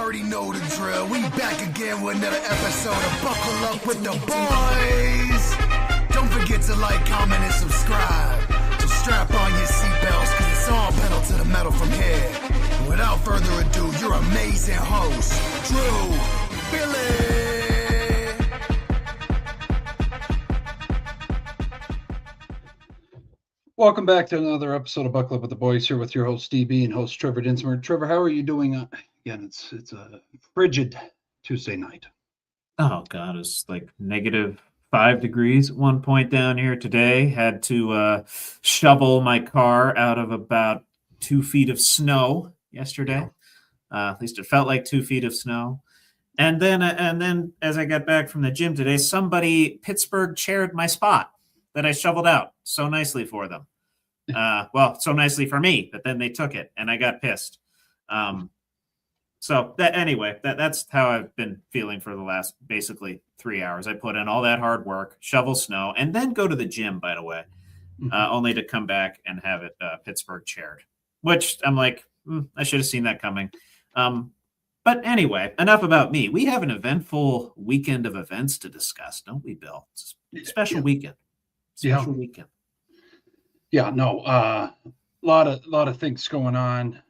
already know the drill. We back again with another episode of Buckle Up with the Boys. Don't forget to like, comment, and subscribe. So strap on your seatbelts, cause it's all pedal to the metal from here. And without further ado, your amazing host, Drew, Billy. Welcome back to another episode of Buckle Up with the Boys, here with your host DB and host Trevor Dinsmer. Trevor, how are you doing? Again, it's a frigid Tuesday night. Oh God, it's like -5 degrees at one point down here today. Had to shovel my car out of about 2 feet of snow yesterday. At least it felt like 2 feet of snow. And then as I got back from the gym today, somebody Pittsburgh chaired my spot that I shoveled out so nicely for them. Well, so nicely for me, but then they took it and I got pissed. So that's how I've been feeling for the last basically 3 hours. I put in all that hard work, shovel snow, and then go to the gym, by the way, only to come back and have it Pittsburgh chaired, which I'm like, I should have seen that coming. But anyway, enough about me. We have an eventful weekend of events to discuss, don't we, Bill? It's a special weekend. Special weekend. Yeah, no, lot of things going on.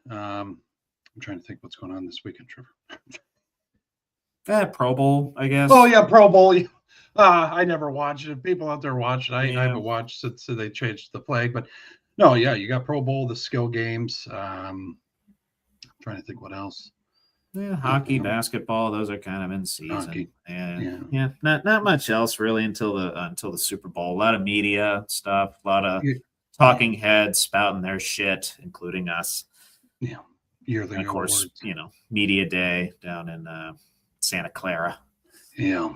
I'm trying to think what's going on this weekend, Trevor. Pro Bowl, I guess. Oh yeah, Pro Bowl. I never watched it. People out there watch it. I haven't watched since they changed the flag, but no, yeah, you got Pro Bowl, the skill games. I'm trying to think what else. Yeah, hockey, basketball, those are kind of in season. Hockey. And not much else really until the Super Bowl. A lot of media stuff, a lot of talking heads spouting their shit, including us. Yeah. Yearly, and of course, awards. Media day down in Santa Clara. Yeah.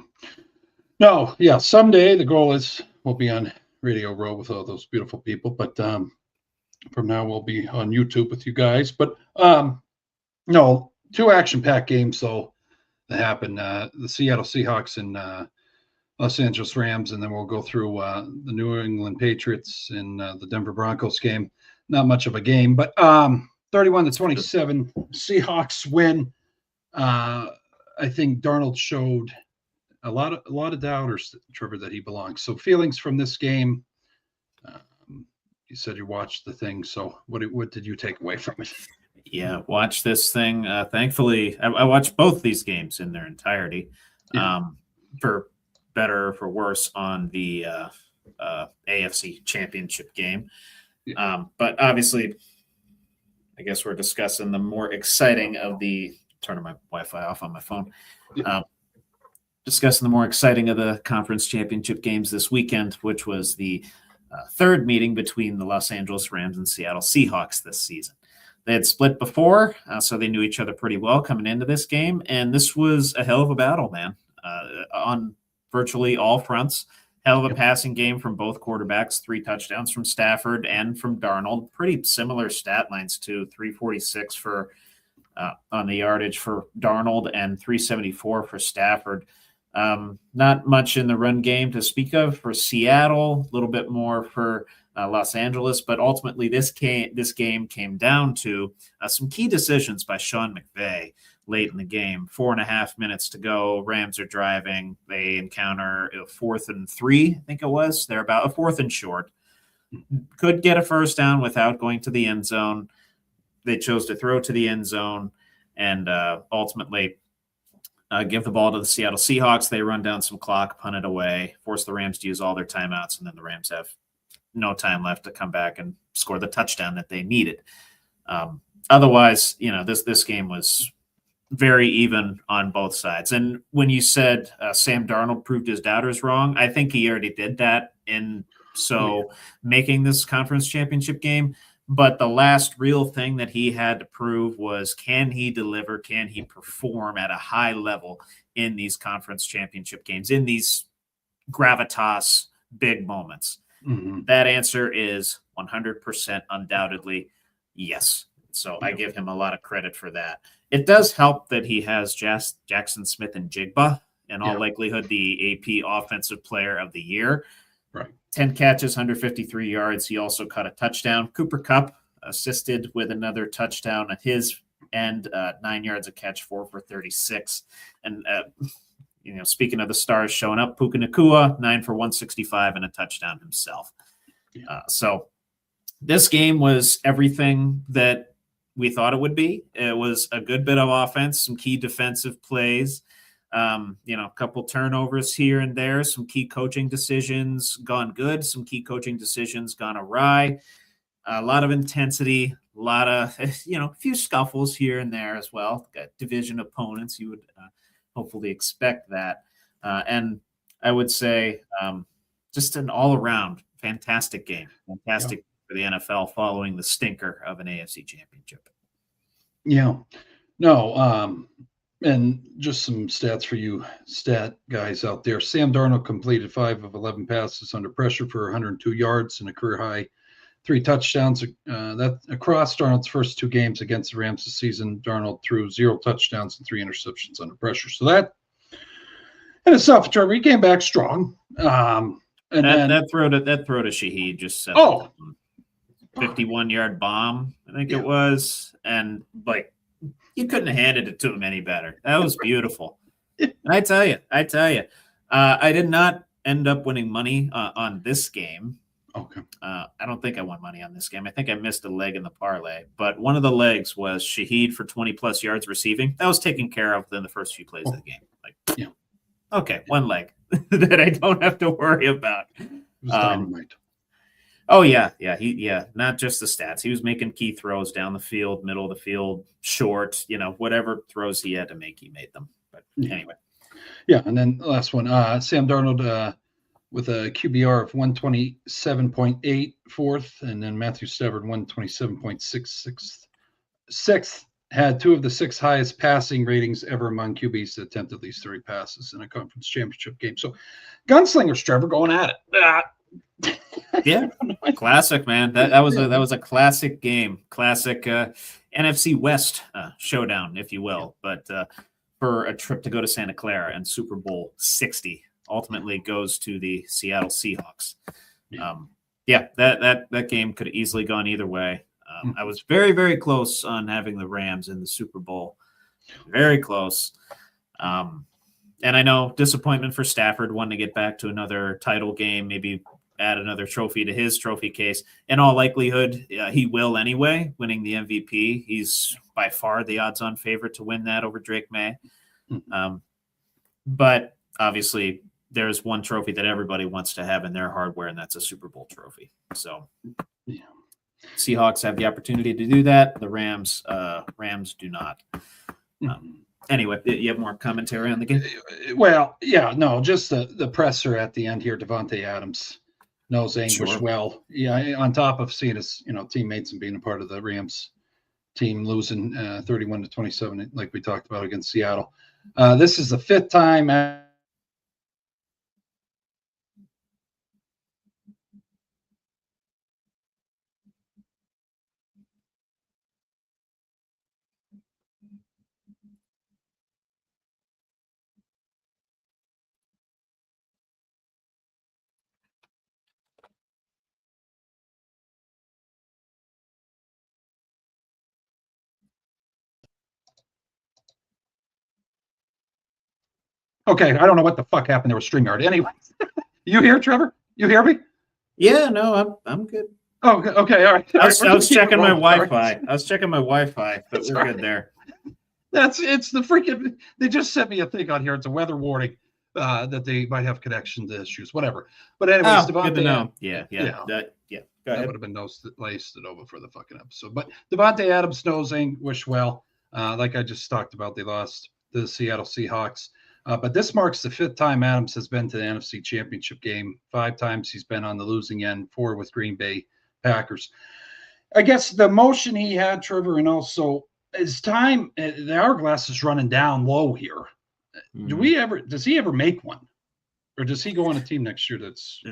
No, yeah. Someday the goal is we'll be on Radio Row with all those beautiful people, but from now we'll be on YouTube with you guys. But no, 2 action-packed games though that happen. The Seattle Seahawks and Los Angeles Rams, and then we'll go through the New England Patriots and the Denver Broncos game. Not much of a game, but 31-27 Seahawks win. I think Darnold showed a lot of doubters, Trevor, that he belongs. So feelings from this game. You said you watched the thing, so what did you take away from it? Yeah, watch this thing. Thankfully, I watched both these games in their entirety. For better or for worse on the AFC Championship game. But obviously, I guess we're discussing the more exciting of the turning my Wi-Fi off on my phone. Discussing the more exciting of the conference championship games this weekend, which was the third meeting between the Los Angeles Rams and Seattle Seahawks this season. They had split before, so they knew each other pretty well coming into this game, and this was a hell of a battle, man. On virtually all fronts. Hell of a passing game from both quarterbacks, 3 touchdowns from Stafford and from Darnold. Pretty similar stat lines too, 346 for on the yardage for Darnold and 374 for Stafford. Not much in the run game to speak of for Seattle, a little bit more for Los Angeles, but ultimately this game came down to some key decisions by Sean McVay late in the game. 4.5 minutes to go. Rams are driving. They encounter a 4th and 3, I think it was. They're about a 4th and short. Could get a first down without going to the end zone. They chose to throw to the end zone and ultimately give the ball to the Seattle Seahawks. They run down some clock, punt it away, force the Rams to use all their timeouts, and then the Rams have no time left to come back and score the touchdown that they needed. Otherwise, this game was very even on both sides. And when you said Sam Darnold proved his doubters wrong, I think he already did that making this conference championship game. But the last real thing that he had to prove was, can he deliver? Can he perform at a high level in these conference championship games, in these gravitas big moments? Mm-hmm. That answer is 100% undoubtedly yes. So I give him a lot of credit for that. It does help that he has Jackson Smith and Jigba, in all likelihood, the AP Offensive Player of the Year. Right. 10 catches, 153 yards. He also caught a touchdown. Cooper Kupp assisted with another touchdown at his and 9 yards a catch, 4 for 36. And, speaking of the stars showing up, Puka Nacua, 9 for 165 and a touchdown himself. So this game was everything that we thought it would be. It was a good bit of offense, some key defensive plays, a couple turnovers here and there, some key coaching decisions gone good, some key coaching decisions gone awry, a lot of intensity, a lot of, a few scuffles here and there as well. Got division opponents. You would hopefully expect that. And I would say just an all-around fantastic game. Fantastic for the NFL following the stinker of an AFC championship. Yeah. No, and just some stats for you stat guys out there. Sam Darnold completed 5 of 11 passes under pressure for 102 yards and a career high 3 touchdowns. That across Darnold's first 2 games against the Rams this season, Darnold threw 0 touchdowns and 3 interceptions under pressure. So that in itself, Trevor, he came back strong. And that throw to Shaheed just set 51-yard bomb, I think it was, and you couldn't have handed it to him any better. That was beautiful. And I tell you, I did not end up winning money on this game. Okay. I don't think I won money on this game. I think I missed a leg in the parlay, but one of the legs was Shaheed for 20+ yards receiving. That was taken care of in the first few plays of the game. Okay, one leg that I don't have to worry about. It was dynamite. Oh yeah. Not just the stats. He was making key throws down the field, middle of the field, short. Whatever throws he had to make, he made them. But anyway. Yeah, and then the last one, Sam Darnold with a QBR of 127.8 fourth, and then Matthew Stafford 127.66 had 2 of the 6 highest passing ratings ever among QBs that attempt at least 30 passes in a conference championship game. So, gunslingers, Trevor, going at it. Yeah, classic, man. That was a classic game, classic NFC West showdown, if you will. But for a trip to go to Santa Clara and Super Bowl 60 ultimately goes to the Seattle Seahawks. That game could have easily gone either way. I was very, very close on having the Rams in the Super Bowl. Very close. And I know disappointment for Stafford, wanting to get back to another title game, maybe add another trophy to his trophy case. In all likelihood, he will anyway, winning the MVP. He's by far the odds-on favorite to win that over Drake May. But obviously, there's one trophy that everybody wants to have in their hardware, and that's a Super Bowl trophy. So Seahawks have the opportunity to do that. The Rams do not. Anyway, you have more commentary on the game? Well, yeah, no, just the presser at the end here, Devontae Adams knows English well. Yeah, on top of seeing his teammates and being a part of the Rams team losing 31-27, like we talked about against Seattle. This is the 5th time. Okay, I don't know what the fuck happened there with StreamYard. Anyway, you here, Trevor? You hear me? Yeah, no, I'm good. Oh, okay, all right. I was checking my Wi-Fi. I was checking my Wi-Fi, but we're good there. It's the freaking. They just sent me a thing on here. It's a weather warning that they might have connection issues, whatever. But anyways, Devontae, good to know. Yeah. Go ahead. That would have been laced it over for the fucking episode. But Devontae Adams knows English well. Like I just talked about, they lost to the Seattle Seahawks. But this marks the 5th time Adams has been to the NFC Championship game. 5 times he's been on the losing end, 4 with Green Bay Packers. I guess the motion he had, Trevor, and also his time, the hourglass is running down low here. Does he ever make one? Or does he go on a team next year that's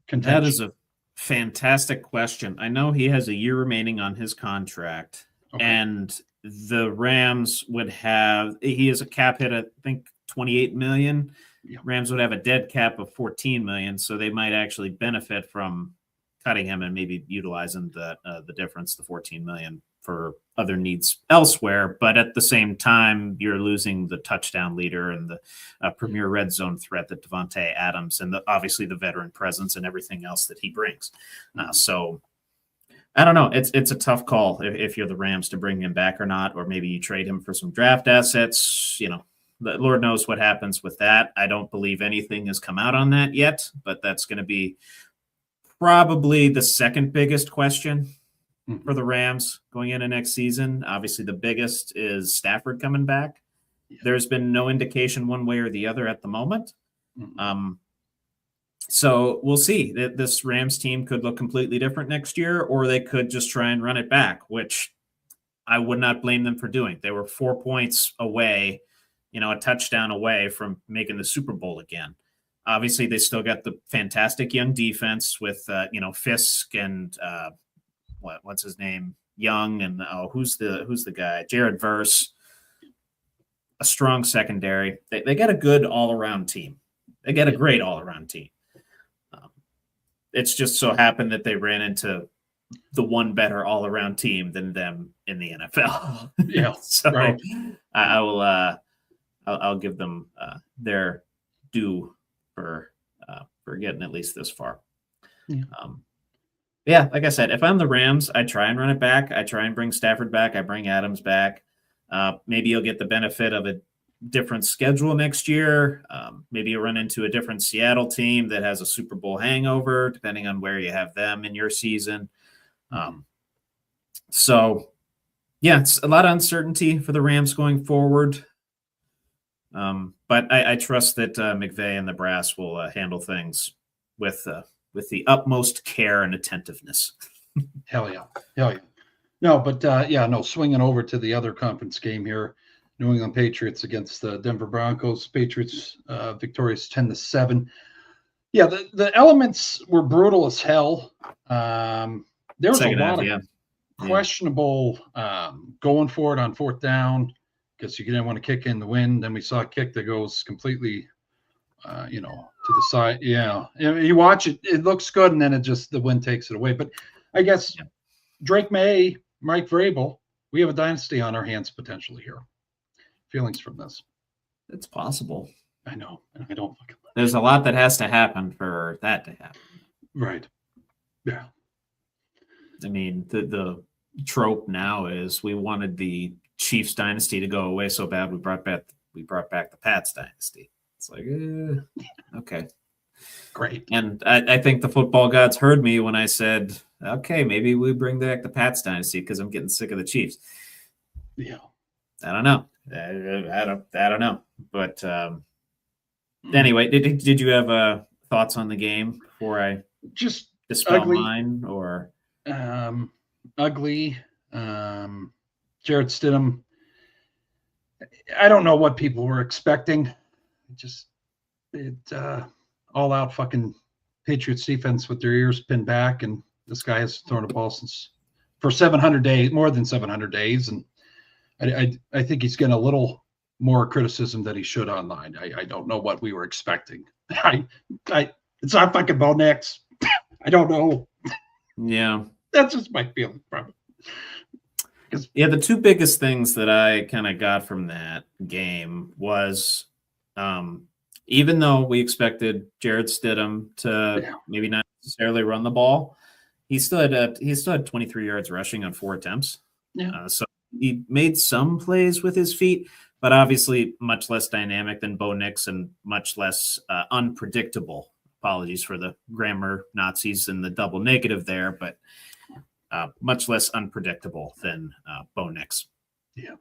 contention? That is a fantastic question. I know he has a year remaining on his contract, and the Rams would have, he has a cap hit, I think, $28 million. Rams would have a dead cap of $14 million, so they might actually benefit from cutting him and maybe utilizing the difference, the $14 million, for other needs elsewhere. But at the same time, you're losing the touchdown leader and the premier red zone threat that Devontae Adams, and obviously the veteran presence and everything else that he brings. So I don't know. It's a tough call if you're the Rams to bring him back or not, or maybe you trade him for some draft assets. The Lord knows what happens with that. I don't believe anything has come out on that yet, but that's going to be probably the second biggest question for the Rams going into next season. Obviously, the biggest is Stafford coming back. Yeah. There's been no indication one way or the other at the moment. So we'll see. This Rams team could look completely different next year, or they could just try and run it back, which I would not blame them for doing. They were 4 points away, a touchdown away from making the Super Bowl again. Obviously, they still got the fantastic young defense with, Fisk and what's his name? Young and who's the guy? Jared Verse. A strong secondary. They got a good all-around team. They got a great all-around team. It's just so happened that they ran into the one better all-around team than them in the NFL. Yeah, so right. I will. I'll give them their due for getting at least this far. Yeah. Like I said, if I'm the Rams, I try and run it back. I try and bring Stafford back. I bring Adams back. Maybe you'll get the benefit of a different schedule next year. Maybe you'll run into a different Seattle team that has a Super Bowl hangover, depending on where you have them in your season. So, yeah, it's a lot of uncertainty for the Rams going forward. But I trust that McVay and the brass will handle things with the utmost care and attentiveness. Hell yeah. No, but swinging over to the other conference game here, New England Patriots against the Denver Broncos. Patriots victorious 10-7. Yeah, the elements were brutal as hell. There was a lot of questionable going for it on fourth down because you didn't want to kick in the wind. Then we saw a kick that goes completely, to the side. Yeah, you watch it; it looks good, and then the wind takes it away. But I guess Drake May, Mike Vrabel, we have a dynasty on our hands potentially here. Feelings from this? It's possible. I know. I don't fucking. There's a lot that has to happen for that to happen. Right. Yeah. I mean, the trope now is we wanted the Chiefs dynasty to go away so bad we brought back the Pats dynasty. It's like, okay, great. And I think the football gods heard me when I said, okay, maybe we bring back the Pats dynasty because I'm getting sick of the Chiefs. Yeah. I don't know. I don't know. But anyway, did you have thoughts on the game before I just dispel ugly. mine or ugly? Jarrett Stidham. I don't know what people were expecting. All out fucking Patriots defense with their ears pinned back, and this guy has thrown a ball for 700 days, more than 700 days, and I think he's getting a little more criticism than he should online. I don't know what we were expecting. It's not fucking Bo Nix. I don't know. Yeah, that's just my feeling from it. Yeah, the two biggest things that I kind of got from that game was, even though we expected Jarrett Stidham to maybe not necessarily run the ball, he still had 23 yards rushing on 4 attempts. Yeah. So he made some plays with his feet, but obviously much less dynamic than Bo Nix and much less unpredictable. Apologies for the grammar Nazis and the double negative there, but much less unpredictable than Bo Nix. Yeah.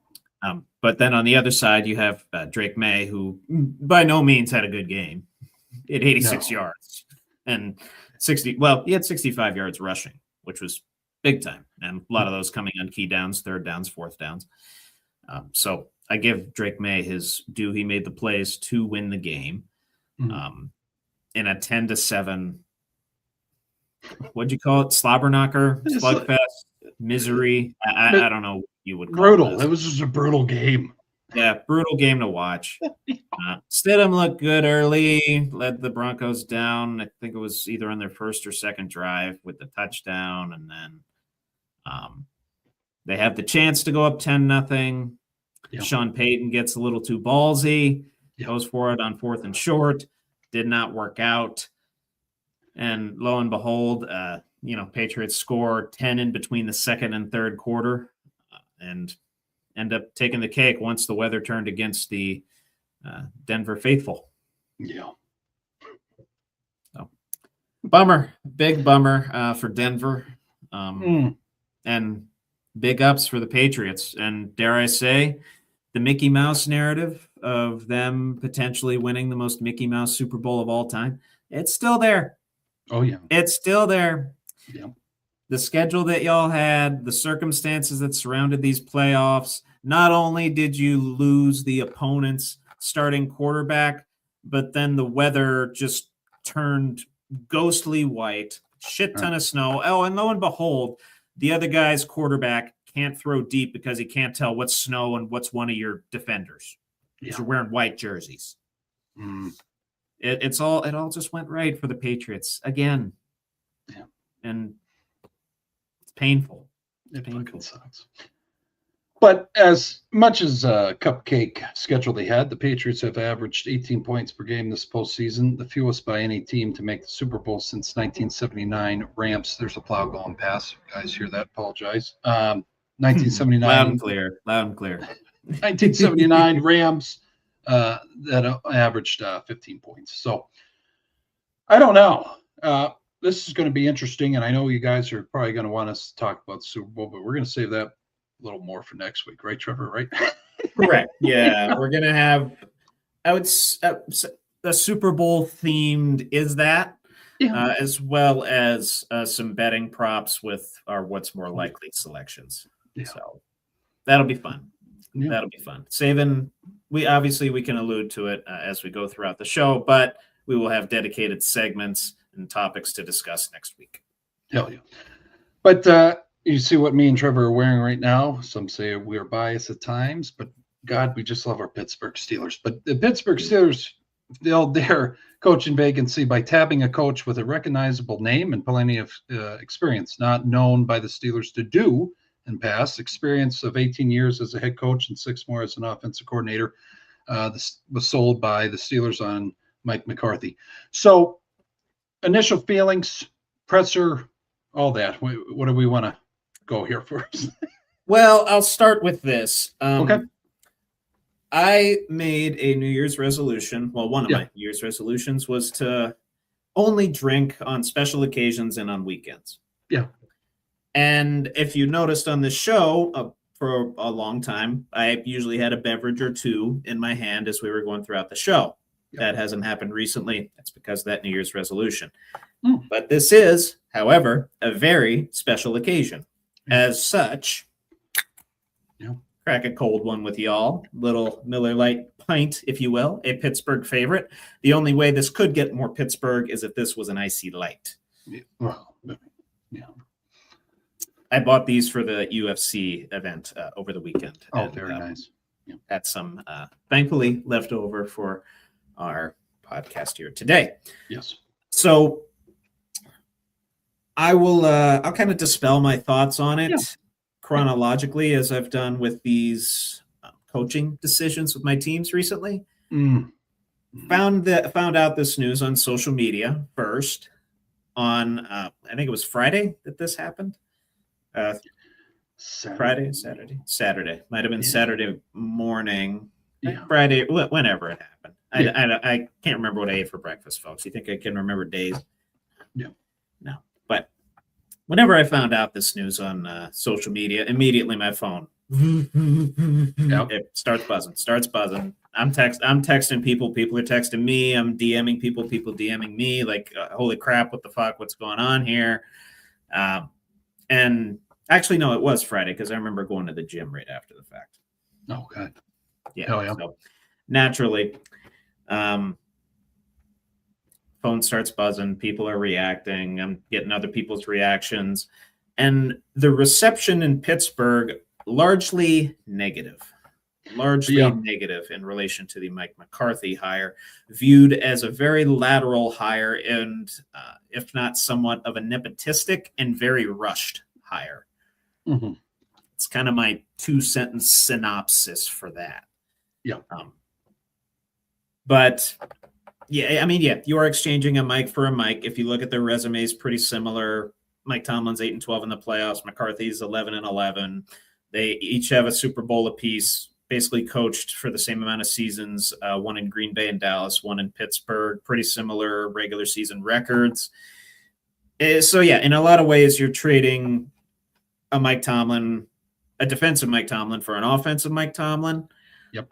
But then on the other side, you have Drake May, who by no means had a good game. He had 86 yards and he had 65 yards rushing, which was big time. And a lot of those coming on key downs, third downs, fourth downs. So I give Drake May his due. He made the plays to win the game. In a 10-7, what'd you call it? Slobber knocker, slugfest, misery. I don't know what you would call brutal. It was just a brutal game. Yeah, brutal game to watch. Stidham looked good early, led the Broncos down. I think it was either on their first or second drive with the touchdown, and then They have the chance to go up 10-0. Yeah. Sean Payton gets a little too ballsy, Yeah. goes for it on 4th and short, did not work out. And lo and behold, Patriots score 10 in between the second and third quarter and end up taking the cake once the weather turned against the Denver faithful. Yeah. So, bummer, big bummer for Denver. And big ups for the Patriots. And dare I say, the Mickey Mouse narrative of them potentially winning the most Mickey Mouse Super Bowl of all time, it's still there. Oh, yeah. It's still there. Yeah. The schedule that y'all had, the circumstances that surrounded these playoffs, not only did you lose the opponent's starting quarterback, but then the weather just turned ghostly white, shit ton of snow. Oh, and lo and behold, the other guy's quarterback can't throw deep because he can't tell what's snow and what's one of your defenders. Because you're wearing white jerseys. It all just went right for the Patriots again. Yeah. And it's painful. It fucking sucks. But as much as a cupcake schedule they had, the Patriots have averaged 18 points per game this postseason, the fewest by any team to make the Super Bowl since 1979. Rams, there's a plow going past. You guys hear that? Apologize. 1979. Loud and clear. 1979 Rams that averaged 15 points. So I don't know. This is going to be interesting, and I know you guys are probably going to want us to talk about the Super Bowl, but we're going to save that a little more for next week, right, Trevor? Right? Correct. Yeah, we're going to have. I would a Super Bowl themed is that, as well as some betting props with our what's more likely selections. Yeah. So that'll be fun. Yeah. That'll be fun. We can allude to it as we go throughout the show, but we will have dedicated segments and topics to discuss next week. Hell yeah. But you see what me and Trevor are wearing right now. Some say we're biased at times, but God, we just love our Pittsburgh Steelers. But the Pittsburgh Steelers filled their coaching vacancy by tabbing a coach with a recognizable name and plenty of experience, not known by the Steelers to do in past. Experience of 18 years as a head coach and 6 more as an offensive coordinator. This was sold by the Steelers on Mike McCarthy. So initial feelings, presser, all that. What do we want to go here first? Well, I'll start with this. Okay. I made a New Year's resolution. Well, one of my New Year's resolutions was to only drink on special occasions and on weekends. Yeah. And if you noticed on the show, for a long time, I usually had a beverage or two in my hand as we were going throughout the show. Yep. That hasn't happened recently. That's because of that New Year's resolution. But this is, however, a very special occasion. As such, crack a cold one with y'all. Little Miller Lite pint, if you will, a Pittsburgh favorite. The only way this could get more Pittsburgh is if this was an icy light. Yeah. I bought these for the UFC event over the weekend. Oh, very nice. Yeah. Had some, thankfully, left over for our podcast here today. Yes. So I'll kind of dispel my thoughts on it chronologically, as I've done with these coaching decisions with my teams recently. Found out this news on social media first on I think it was Friday that this happened. Saturday might have been Saturday morning. Friday, whenever it happened. I can't remember what I ate for breakfast, folks. You think I can remember days? No. But whenever I found out this news on social media, immediately my phone it starts buzzing. I'm texting people. People are texting me. I'm DMing people. People DMing me. Like, holy crap! What the fuck? What's going on here? And actually, no, it was Friday because I remember going to the gym right after the fact. Okay. Yeah. So naturally, phone starts buzzing. People are reacting. I'm getting other people's reactions. And the reception in Pittsburgh, largely negative in relation to the Mike McCarthy hire, viewed as a very lateral hire and, if not somewhat of a nepotistic and very rushed hire. It's kind of my 2-sentence synopsis for that. Yeah. But yeah, I mean, yeah, you are exchanging a Mike for a Mike. If you look at their resumes, pretty similar. Mike Tomlin's 8-12 in the playoffs. McCarthy's 11-11. They each have a Super Bowl apiece. Basically coached for the same amount of seasons. One in Green Bay and Dallas, one in Pittsburgh. Pretty similar regular season records. So yeah, in a lot of ways, you're trading a Mike Tomlin, a defensive Mike Tomlin, for an offensive Mike Tomlin. Yep.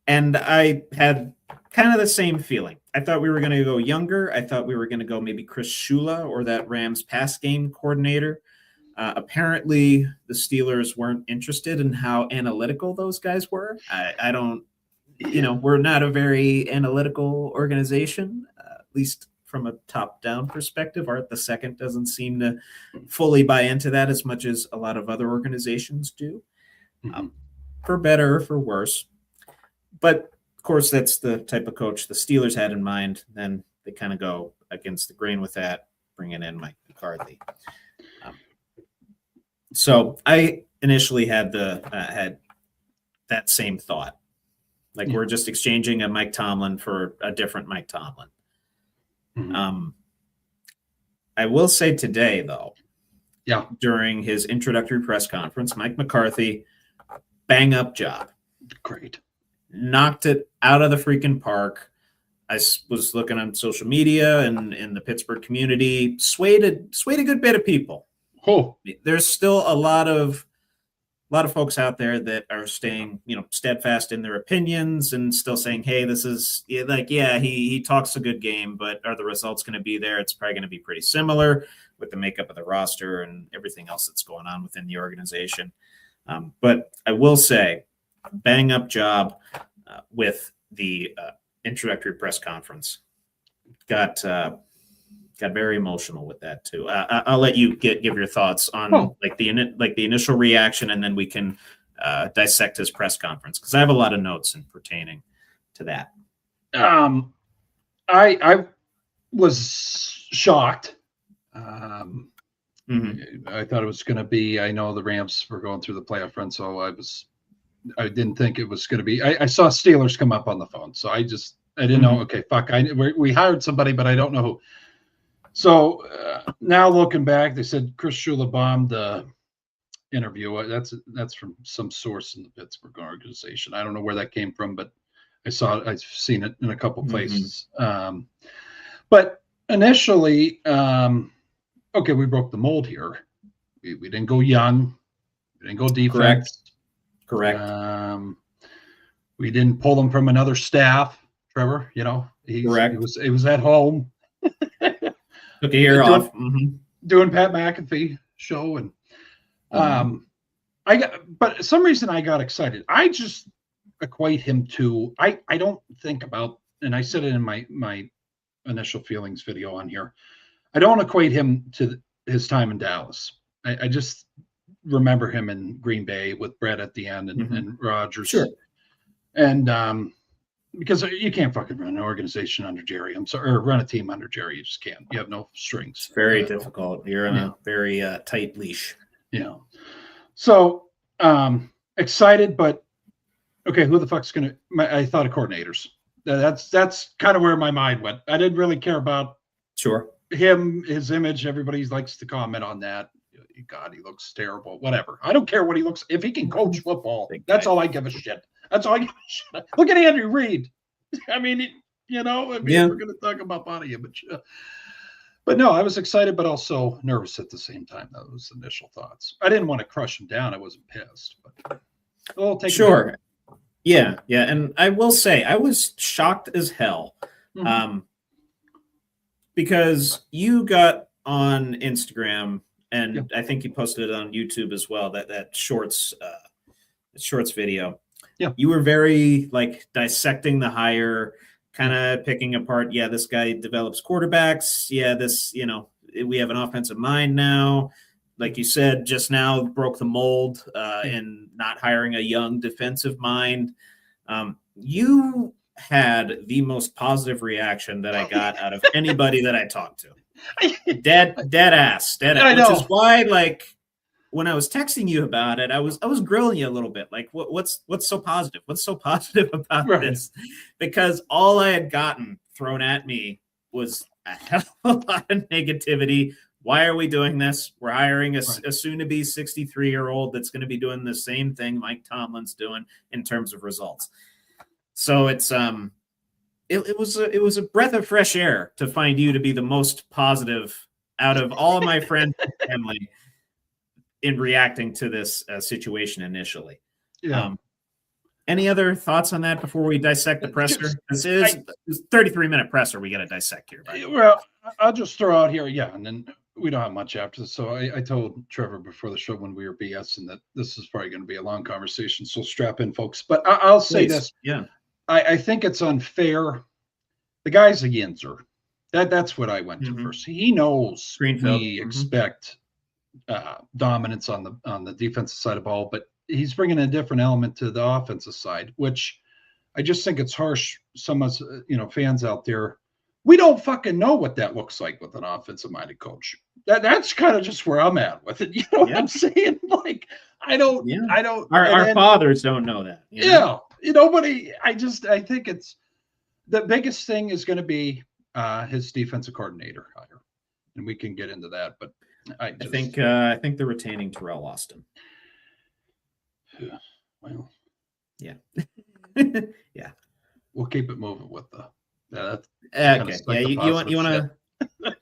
And I had kind of the same feeling. I thought we were going to go younger. I thought we were going to go maybe Chris Shula or that Rams pass game coordinator. Apparently, the Steelers weren't interested in how analytical those guys were. I don't, we're not a very analytical organization, at least from a top-down perspective. Art II doesn't seem to fully buy into that as much as a lot of other organizations do, for better or for worse. But, of course, that's the type of coach the Steelers had in mind. Then they kind of go against the grain with that, bringing in Mike McCarthy. So I initially had had that same thought. Like, we're just exchanging a Mike Tomlin for a different Mike Tomlin. I will say today, though, during his introductory press conference, Mike McCarthy, bang-up job. Great. Knocked it out of the freaking park. I was looking on social media and in the Pittsburgh community, swayed a good bit of people. Oh, There's still a lot of folks out there that are staying, steadfast in their opinions and still saying, hey, this is he talks a good game, but are the results going to be there? It's probably going to be pretty similar with the makeup of the roster and everything else that's going on within the organization. But I will say, bang up job with the introductory press conference. Got very emotional with that too. I'll let you give your thoughts on the initial reaction, and then we can dissect his press conference, because I have a lot of notes in pertaining to that. I was shocked. I thought it was going to be. I know the Rams were going through the playoff run, so I didn't think it was going to be. I saw Steelers come up on the phone, so I didn't know. Okay, fuck. We hired somebody, but I don't know who. So now looking back, they said Chris Shula bombed the interview. That's from some source in the Pittsburgh organization. I don't know where that came from, but I've seen it in a couple places. But initially, we broke the mold here. We didn't go young. We didn't go defense. Correct. We didn't pull him from another staff. Trevor, correct. He was at home. Took a year off. Doing Pat McAfee show, and but some reason I got excited. I just equate him to. I don't think about, and I said it in my initial feelings video on here. I don't equate him to his time in Dallas. I just remember him in Green Bay with Brett at the end and Rodgers. Sure. And because you can't fucking run an organization under Jerry. I'm sorry, or run a team under Jerry. You just can't. You have no strings. It's very difficult. You're on a very tight leash. Yeah. So excited, but okay, who the fuck's gonna? I thought of coordinators. That's kind of where my mind went. I didn't really care about him, his image. Everybody likes to comment on that. God, he looks terrible. Whatever. I don't care what he looks. If he can coach football, that's all I give a shit. That's all I give a shit. Look at Andrew Reid. I mean, we're going to talk about body image. But no, I was excited, but also nervous at the same time. Those initial thoughts. I didn't want to crush him down. I wasn't pissed. But we'll take sure. Yeah. And I will say, I was shocked as hell because you got on Instagram, and I think you posted it on YouTube as well, that shorts video. Yeah. You were very dissecting the hire, kind of picking apart. Yeah, this guy develops quarterbacks. Yeah, we have an offensive mind now. Like you said, just now broke the mold in not hiring a young defensive mind. You had the most positive reaction that I got out of anybody that I talked to. Dead ass. Which is why, when I was texting you about it, I was grilling you a little bit. Like, what's so positive? What's so positive about this? Because all I had gotten thrown at me was a hell of a lot of negativity. Why are we doing this? We're hiring a soon-to-be 63-year-old that's going to be doing the same thing Mike Tomlin's doing in terms of results. So it's it was a breath of fresh air to find you to be the most positive out of all of my friends and family in reacting to this situation initially. Yeah. Any other thoughts on that before we dissect the presser? This is a 33-minute presser we got to dissect here. Well, I'll just throw out here, and then we don't have much after this. So I told Trevor before the show when we were BSing that this is probably going to be a long conversation. So strap in, folks. But I'll say this. Yeah. I think it's unfair. The guy's a yinzer. That's what I went to first. He knows we expect dominance on the defensive side of the ball, but he's bringing a different element to the offensive side, which I just think it's harsh. Some of us, fans out there, we don't fucking know what that looks like with an offensive-minded coach. That's kind of just where I'm at with it. You know what I'm saying? Like, I don't. Our fathers don't know that. I think it's the biggest thing is going to be his defensive coordinator hire, and we can get into that. But I think they're retaining Terrell Austin. Well, yeah. Yeah. We'll keep it moving with the. Okay. Yeah. You want to.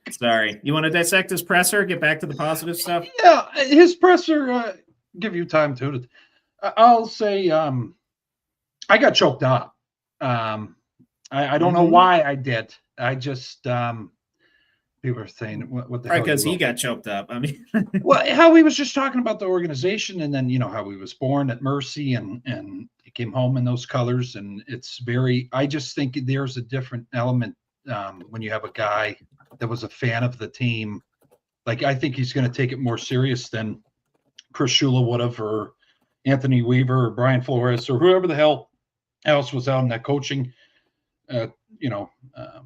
Sorry. You want to dissect his presser? Get back to the positive stuff. Yeah, his presser. Give you time to. I'll say. I got choked up. I don't know why I did. I just. People are saying what the hell? Because he got choked up. I mean, well, how he was just talking about the organization, and then how he was born at Mercy, and he came home in those colors, and it's very. I just think there's a different element when you have a guy that was a fan of the team. Like, I think he's going to take it more serious than Chris Shula would have, or Anthony Weaver, or Brian Flores, or whoever the hell else was out in that coaching.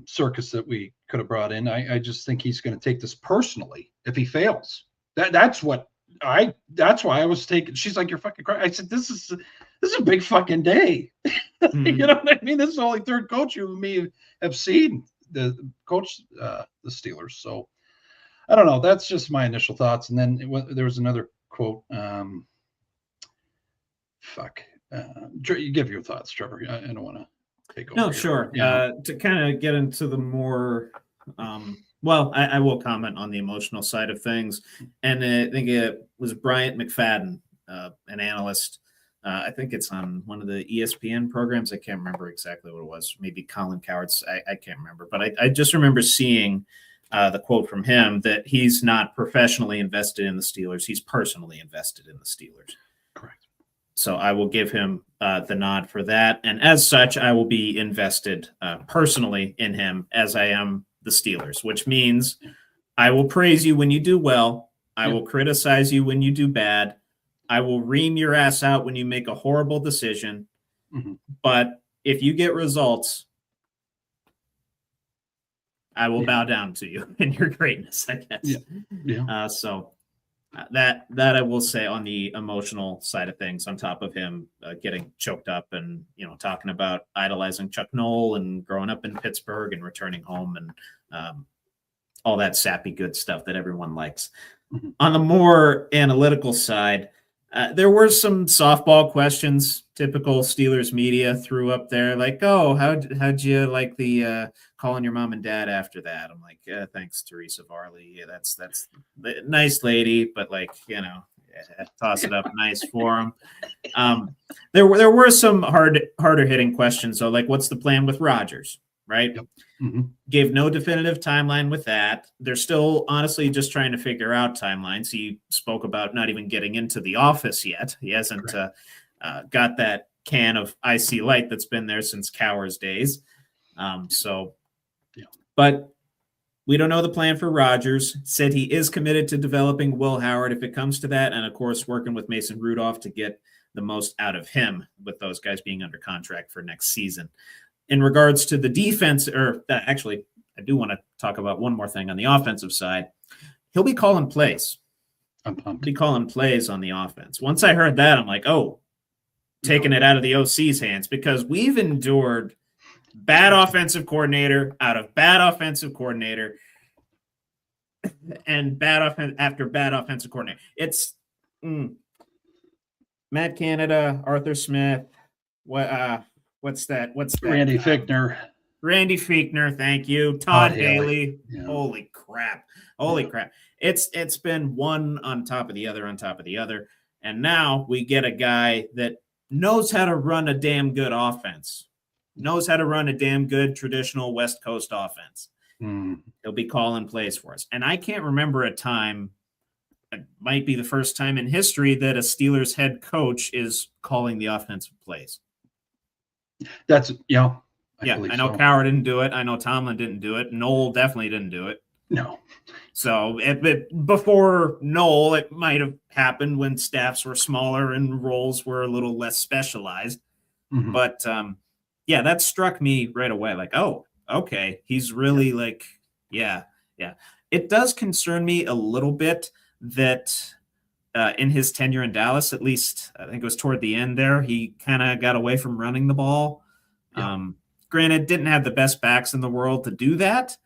Circus that we could have brought in. I just think he's going to take this personally if he fails. That's why I was taking. She's like, you're fucking crazy. I said, this is a big fucking day. You know what I mean? This is the only third coach you and me have seen the coach the Steelers. So I don't know. That's just my initial thoughts. And then there was another quote. You give your thoughts, Trevor. I don't want to. No, sure. To kind of get into the more, I will comment on the emotional side of things. And I think it was Bryant McFadden, an analyst. I think it's on one of the ESPN programs. I can't remember exactly what it was. Maybe Colin Coward's. I can't remember. But I just remember seeing the quote from him that he's not professionally invested in the Steelers. He's personally invested in the Steelers. Correct. So I will give him the nod for that. And as such, I will be invested personally in him as I am the Steelers, which means I will praise you when you do well. I will criticize you when you do bad. I will ream your ass out when you make a horrible decision. Mm-hmm. But if you get results, I will bow down to you in your greatness, I guess. Yeah. So that I will say on the emotional side of things, on top of him getting choked up and talking about idolizing Chuck Noll and growing up in Pittsburgh and returning home and all that sappy good stuff that everyone likes. Mm-hmm. On the more analytical side, there were some softball questions. Typical Steelers media threw up there, like, "Oh, how'd you like the calling your mom and dad after that?" I'm like, "Thanks, Teresa Varley. Yeah, that's nice lady, but toss it up nice for him." There were some harder hitting questions. So, like, what's the plan with Rodgers? Right? Yep. Mm-hmm. Gave no definitive timeline with that. They're still honestly just trying to figure out timelines. He spoke about not even getting into the office yet. He hasn't got that can of icy light that's been there since Cowher's days. But we don't know the plan for Rodgers. Said he is committed to developing Will Howard if it comes to that. And of course, working with Mason Rudolph to get the most out of him with those guys being under contract for next season. In regards to the defense, actually, I do want to talk about one more thing on the offensive side. He'll be calling plays. be calling plays on the offense. Once I heard that, I'm like, oh, taking it out of the OC's hands, because we've endured bad offensive coordinator out of bad offensive coordinator and bad offense after bad offensive coordinator. It's Matt Canada, Arthur Smith. What's that? Randy Fichtner. Randy Fichtner, thank you. Todd Haley. Yeah. Holy crap. It's been one on top of the other on top of the other. And now we get a guy that knows how to run a damn good offense. Knows how to run a damn good traditional West Coast offense. He'll be calling plays for us. And I can't remember a time, it might be the first time in history, that a Steelers head coach is calling the offensive plays. That's, I know so. Cowher didn't do it. I know Tomlin didn't do it. Noel definitely didn't do it. No. So before Noel, it might have happened when staffs were smaller and roles were a little less specialized. Mm-hmm. But that struck me right away. Like, oh, okay, he's really yeah. It does concern me a little bit that in his tenure in Dallas, at least I think it was toward the end there, he kind of got away from running the ball. Yeah. Granted, didn't have the best backs in the world to do that.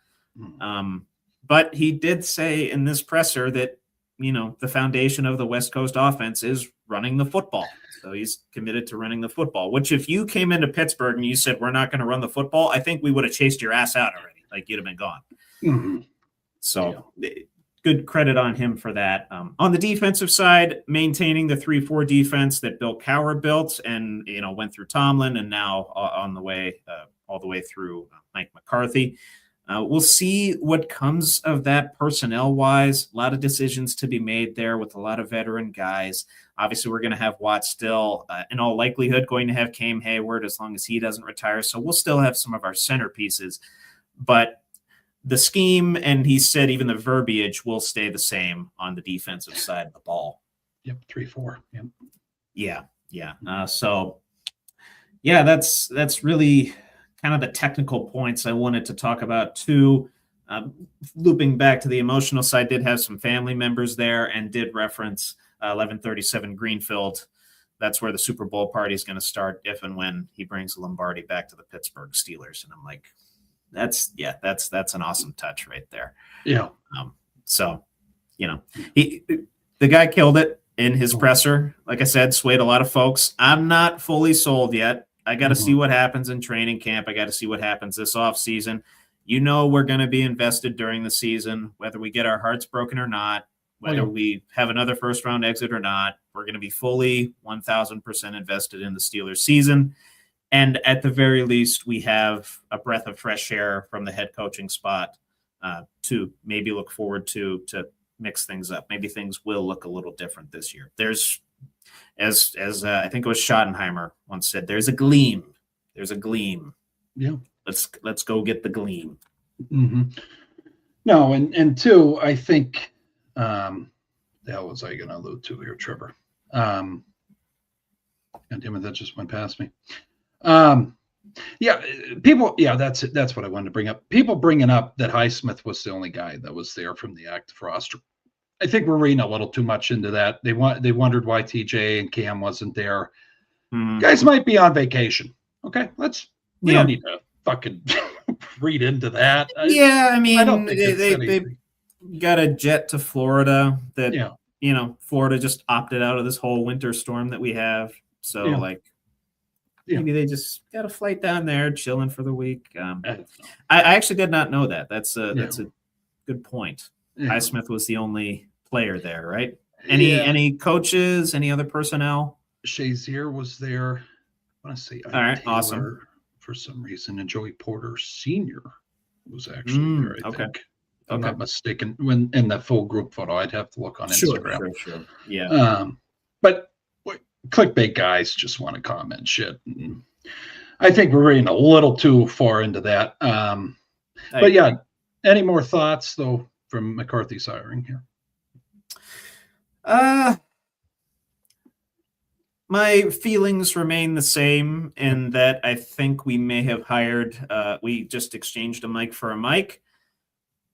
But he did say in this presser that, the foundation of the West Coast offense is running the football. So he's committed to running the football, which if you came into Pittsburgh and you said, we're not going to run the football, I think we would have chased your ass out already. Like, you'd have been gone. Mm-hmm. So good credit on him for that. On the defensive side, maintaining the 3-4 defense that Bill Cowher built and, went through Tomlin and now on the way, all the way through Mike McCarthy. We'll see what comes of that personnel-wise. A lot of decisions to be made there with a lot of veteran guys. Obviously, we're going to have Watt still, in all likelihood, going to have Cam Hayward as long as he doesn't retire. So we'll still have some of our centerpieces. But the scheme, and he said even the verbiage, will stay the same on the defensive side of the ball. Yep, 3-4. Yep. Yeah. That's really kind of the technical points I wanted to talk about too. Looping back to the emotional side, did have some family members there and did reference 1137 Greenfield. That's where the Super Bowl party is going to start if and when he brings Lombardi back to the Pittsburgh Steelers. And I'm like, that's an awesome touch right there. Yeah. The guy killed it in his presser. Like I said, swayed a lot of folks. I'm not fully sold yet. I got to see what happens in training camp. I got to see what happens this offseason. We're going to be invested during the season, whether we get our hearts broken or not, whether we have another first-round exit or not. We're going to be fully 1,000% invested in the Steelers season. And at the very least, we have a breath of fresh air from the head coaching spot to maybe look forward to mix things up. Maybe things will look a little different this year. There's As I think it was Schottenheimer once said, there's a gleam. Yeah. Let's go get the gleam. Mm-hmm. No, and two, I think the hell was I going to allude to here, Trevor? God damn it, that just went past me. People. Yeah, that's it. That's what I wanted to bring up. People bringing up that Highsmith was the only guy that was there from the active roster. I think we're reading a little too much into that. They wondered why TJ and Cam wasn't there. Guys might be on vacation. Okay, we don't need to fucking read into that. I mean, they got a jet to Florida that, Florida just opted out of this whole winter storm that we have. So maybe they just got a flight down there chilling for the week. I actually did not know that. That's a good point. Highsmith was the only player there, right? Any coaches, any other personnel? Shazier was there. I want to say all right, Taylor, awesome. For some reason, and Joey Porter Sr. was actually there, I think. If I'm not mistaken, when in the full group photo, I'd have to look on Instagram. Sure. Yeah. But clickbait guys just want to comment shit. I think we're reading a little too far into that. But yeah, any more thoughts though from McCarthy's hiring here? My feelings remain the same in that I think we may have hired, we just exchanged a mic for a mic,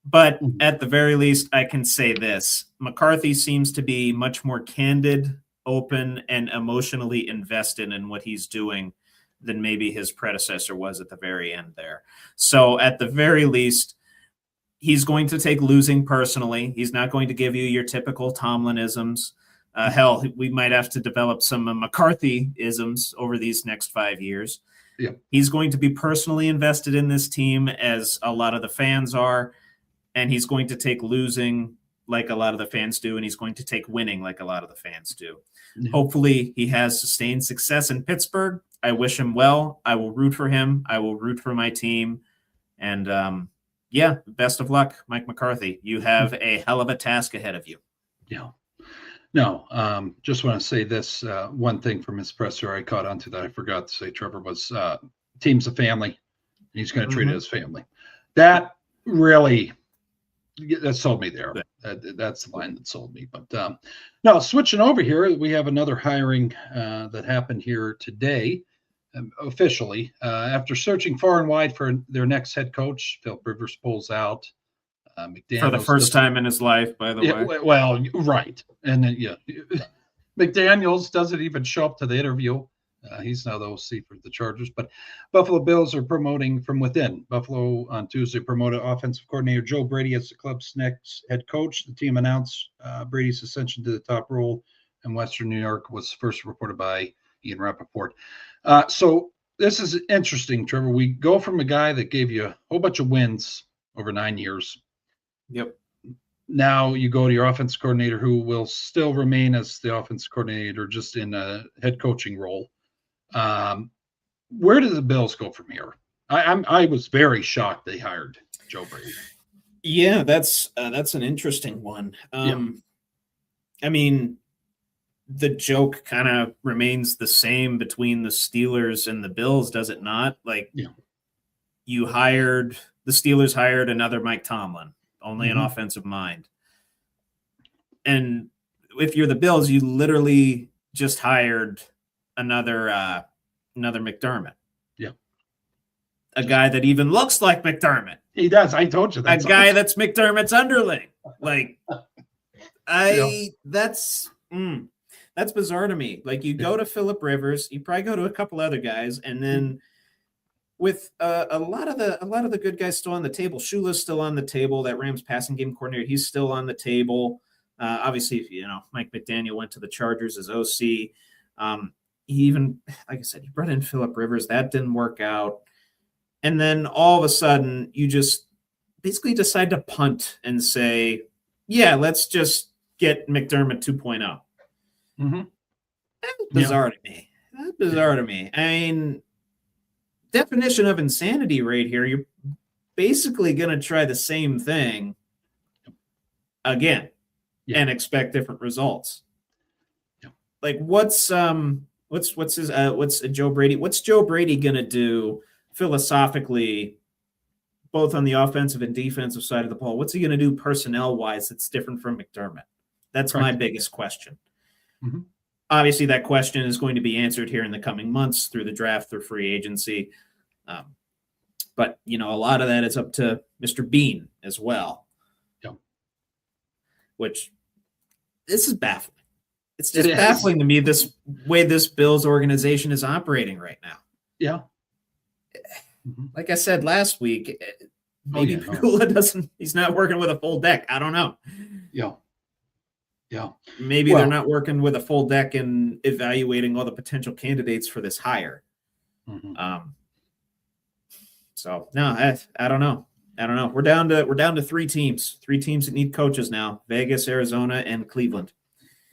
But at the very least, I can say this. McCarthy seems to be much more candid, open, and emotionally invested in what he's doing than maybe his predecessor was at the very end there. So at the very least, he's going to take losing personally. He's not going to give you your typical Tomlin-isms. Hell, we might have to develop some McCarthy-isms over these next 5 years. Yeah. He's going to be personally invested in this team, as a lot of the fans are, and he's going to take losing like a lot of the fans do, and he's going to take winning like a lot of the fans do. Yeah. Hopefully he has sustained success in Pittsburgh. I wish him well. I will root for him. I will root for my team. And best of luck, Mike McCarthy. You have a hell of a task ahead of you. Yeah. No, just want to say this one thing from his presser I caught onto that I forgot to say, Trevor, was team's a family. He's going to treat it as family. That really, that sold me there. That's the line that sold me. But now switching over here, we have another hiring that happened here today, officially. After searching far and wide for their next head coach, Philip Rivers pulls out. McDaniels for the first time in his life, by the way. Well, right. And then, McDaniels doesn't even show up to the interview. He's now the OC for the Chargers. But Buffalo Bills are promoting from within. Buffalo on Tuesday promoted offensive coordinator Joe Brady as the club's next head coach. The team announced Brady's ascension to the top role in Western New York was first reported by Ian Rappaport. So this is interesting, Trevor. We go from a guy that gave you a whole bunch of wins over 9 years. Yep. Now you go to your offense coordinator, who will still remain as the offense coordinator, just in a head coaching role. Where do the Bills go from here? I was very shocked they hired Joe Brady. Yeah, that's an interesting one. I mean, the joke kind of remains the same between the Steelers and the Bills, does it not? Like, the Steelers hired another Mike Tomlin. Only an offensive mind. And if you're the Bills, you literally just hired another McDermott. Yeah. A guy that even looks like McDermott. He does. I told you that. A guy that's McDermott's underling. Like, that's bizarre to me. Like, you go to Philip Rivers, you probably go to a couple other guys, and then with a lot of the good guys still on the table. Shula's still on the table. That Rams passing game coordinator, he's still on the table. Obviously, Mike McDaniel went to the Chargers as OC. He even, like I said, he brought in Philip Rivers. That didn't work out. And then all of a sudden, you just basically decide to punt and say, yeah, let's just get McDermott 2.0. Mm-hmm. That's bizarre to me. That's bizarre to me. I mean, definition of insanity right here. You're basically going to try the same thing again and expect different results. Like, what's Joe Brady going to do philosophically, both on the offensive and defensive side of the ball? What's he going to do personnel wise that's different from McDermott? That's my biggest question. Mm-hmm. Obviously, that question is going to be answered here in the coming months through the draft, through free agency. But, a lot of that is up to Mr. Bean as well. Yeah. Which, this is baffling. It's just baffling to me, this way this Bills organization is operating right now. Yeah. Like I said last week, maybe Pagula he's not working with a full deck. I don't know. Yeah. Yeah. Maybe they're not working with a full deck and evaluating all the potential candidates for this hire. Mm-hmm. So no, I don't know. We're down to three teams that need coaches now: Vegas, Arizona, and Cleveland.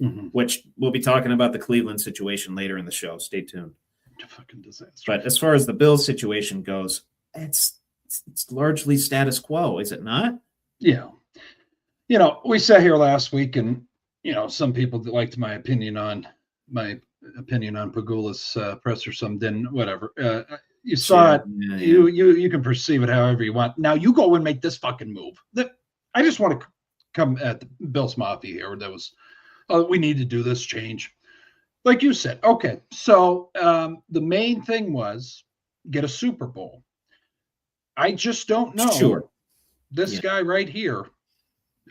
Mm-hmm. Which we'll be talking about the Cleveland situation later in the show. Stay tuned. Fucking disaster. But as far as the Bills situation goes, it's largely status quo, is it not? Yeah. We sat here last week and some people that liked my opinion on Pagula's presser, some didn't, whatever. You saw it. Yeah. You can perceive it however you want. Now you go and make this fucking move. I just want to come at the Bills Mafia here. That was, we need to do this change. Like you said, okay. So the main thing was get a Super Bowl. I just don't know this guy right here,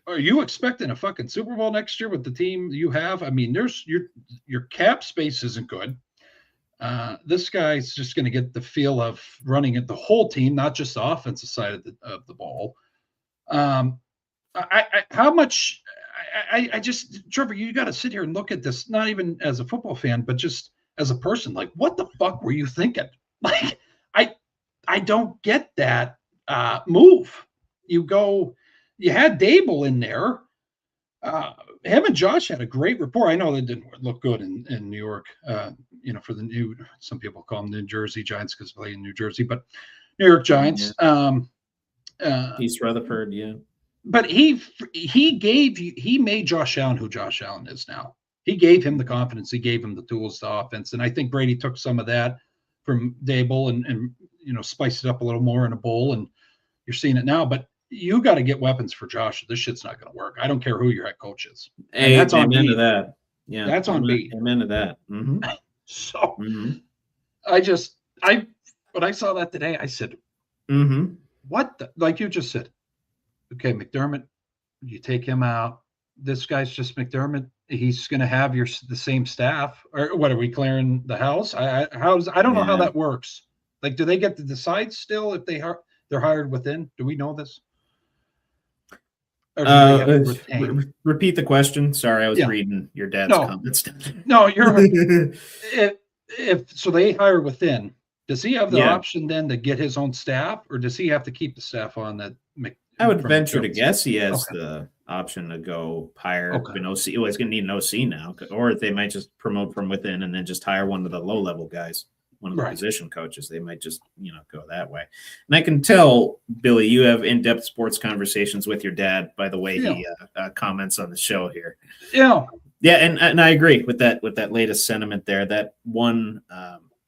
are you expecting a fucking Super Bowl next year with the team you have? I mean, there's your cap space isn't good. This guy's just going to get the feel of running it the whole team, not just the offensive side of the ball. How much? I just, Trevor, you got to sit here and look at this, not even as a football fan, but just as a person. Like, what the fuck were you thinking? Like, I don't get that move. You had Dable in there. Him and Josh had a great rapport. I know they didn't look good in New York, for the some people call them New Jersey Giants because they play in New Jersey, but New York Giants. Yeah. East Rutherford, yeah. But he made Josh Allen who Josh Allen is now. He gave him the confidence. He gave him the tools to offense. And I think Brady took some of that from Dable and spiced it up a little more in a bowl. And you're seeing it now. But you got to get weapons for Josh. This shit's not going to work. I don't care who your head coach is. Hey, that's on me. To that. Yeah, that's on me. Amen to that. Mm-hmm. So when I saw that today, I said, what the, like you just said, okay, McDermott, you take him out. This guy's just McDermott. He's going to have the same staff, or what? Are we clearing the house? I don't know how that works. Like, do they get to decide still if they're hired within? Do we know this? Repeat the question. Sorry, I was reading your dad's comments. No, you're if so they hire within. Does he have the option then to get his own staff, or does he have to keep the staff on that? I would venture to guess he has the option to go hire an OC. Well, he's going to need an OC now, or they might just promote from within and then just hire one of the low-level guys, one of the position coaches. They might just, go that way. And I can tell, Billy, you have in-depth sports conversations with your dad, by the way he comments on the show here. Yeah. Yeah, and I agree with that latest sentiment there. That one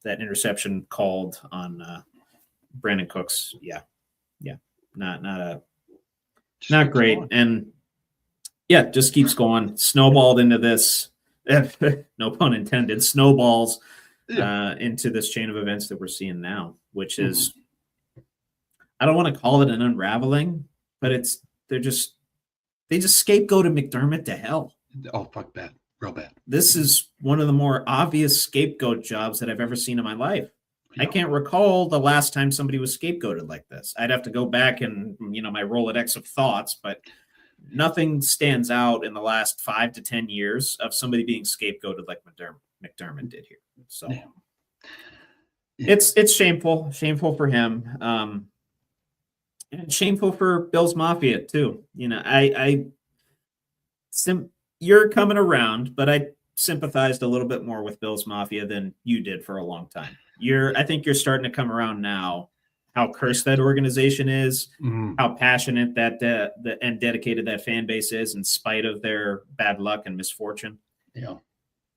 that interception called on Brandon Cooks, not great. And just keeps going. Snowballed into this, no pun intended, snowballs into this chain of events that we're seeing now, which is, I don't want to call it an unraveling, but they just scapegoated McDermott to hell. Oh, fuck bad. Real bad. This is one of the more obvious scapegoat jobs that I've ever seen in my life. I can't recall the last time somebody was scapegoated like this. I'd have to go back and, my Rolodex of thoughts, but nothing stands out in the last 5 to 10 years of somebody being scapegoated like McDermott did here. So it's shameful for him. And shameful for Bills Mafia too. You're coming around, but I sympathized a little bit more with Bills Mafia than you did for a long time. I think you're starting to come around now. How cursed that organization is, how passionate that and dedicated that fan base is, in spite of their bad luck and misfortune. Yeah,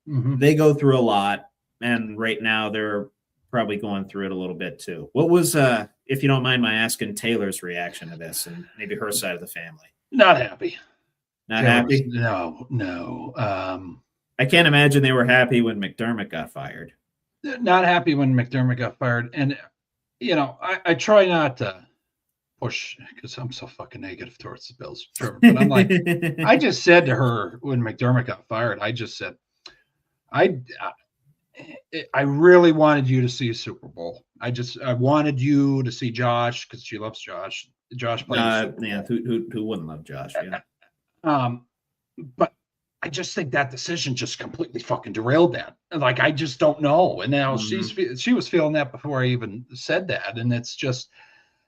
they go through a lot, and right now they're probably going through it a little bit too. What was, if you don't mind my asking, Taylor's reaction to this, and maybe her side of the family? Not happy. Not happy? No. I can't imagine they were happy when McDermott got fired. Not happy when McDermott got fired. And, I try not to push because I'm so fucking negative towards the Bills, Trevor. But I'm like, I just said to her when McDermott got fired, I just said, I really wanted you to see a Super Bowl. I wanted you to see Josh because she loves Josh. Josh played. Who wouldn't love Josh? Yeah. But I just think that decision just completely fucking derailed that. Like, I just don't know. And now she was feeling that before I even said that. And it's just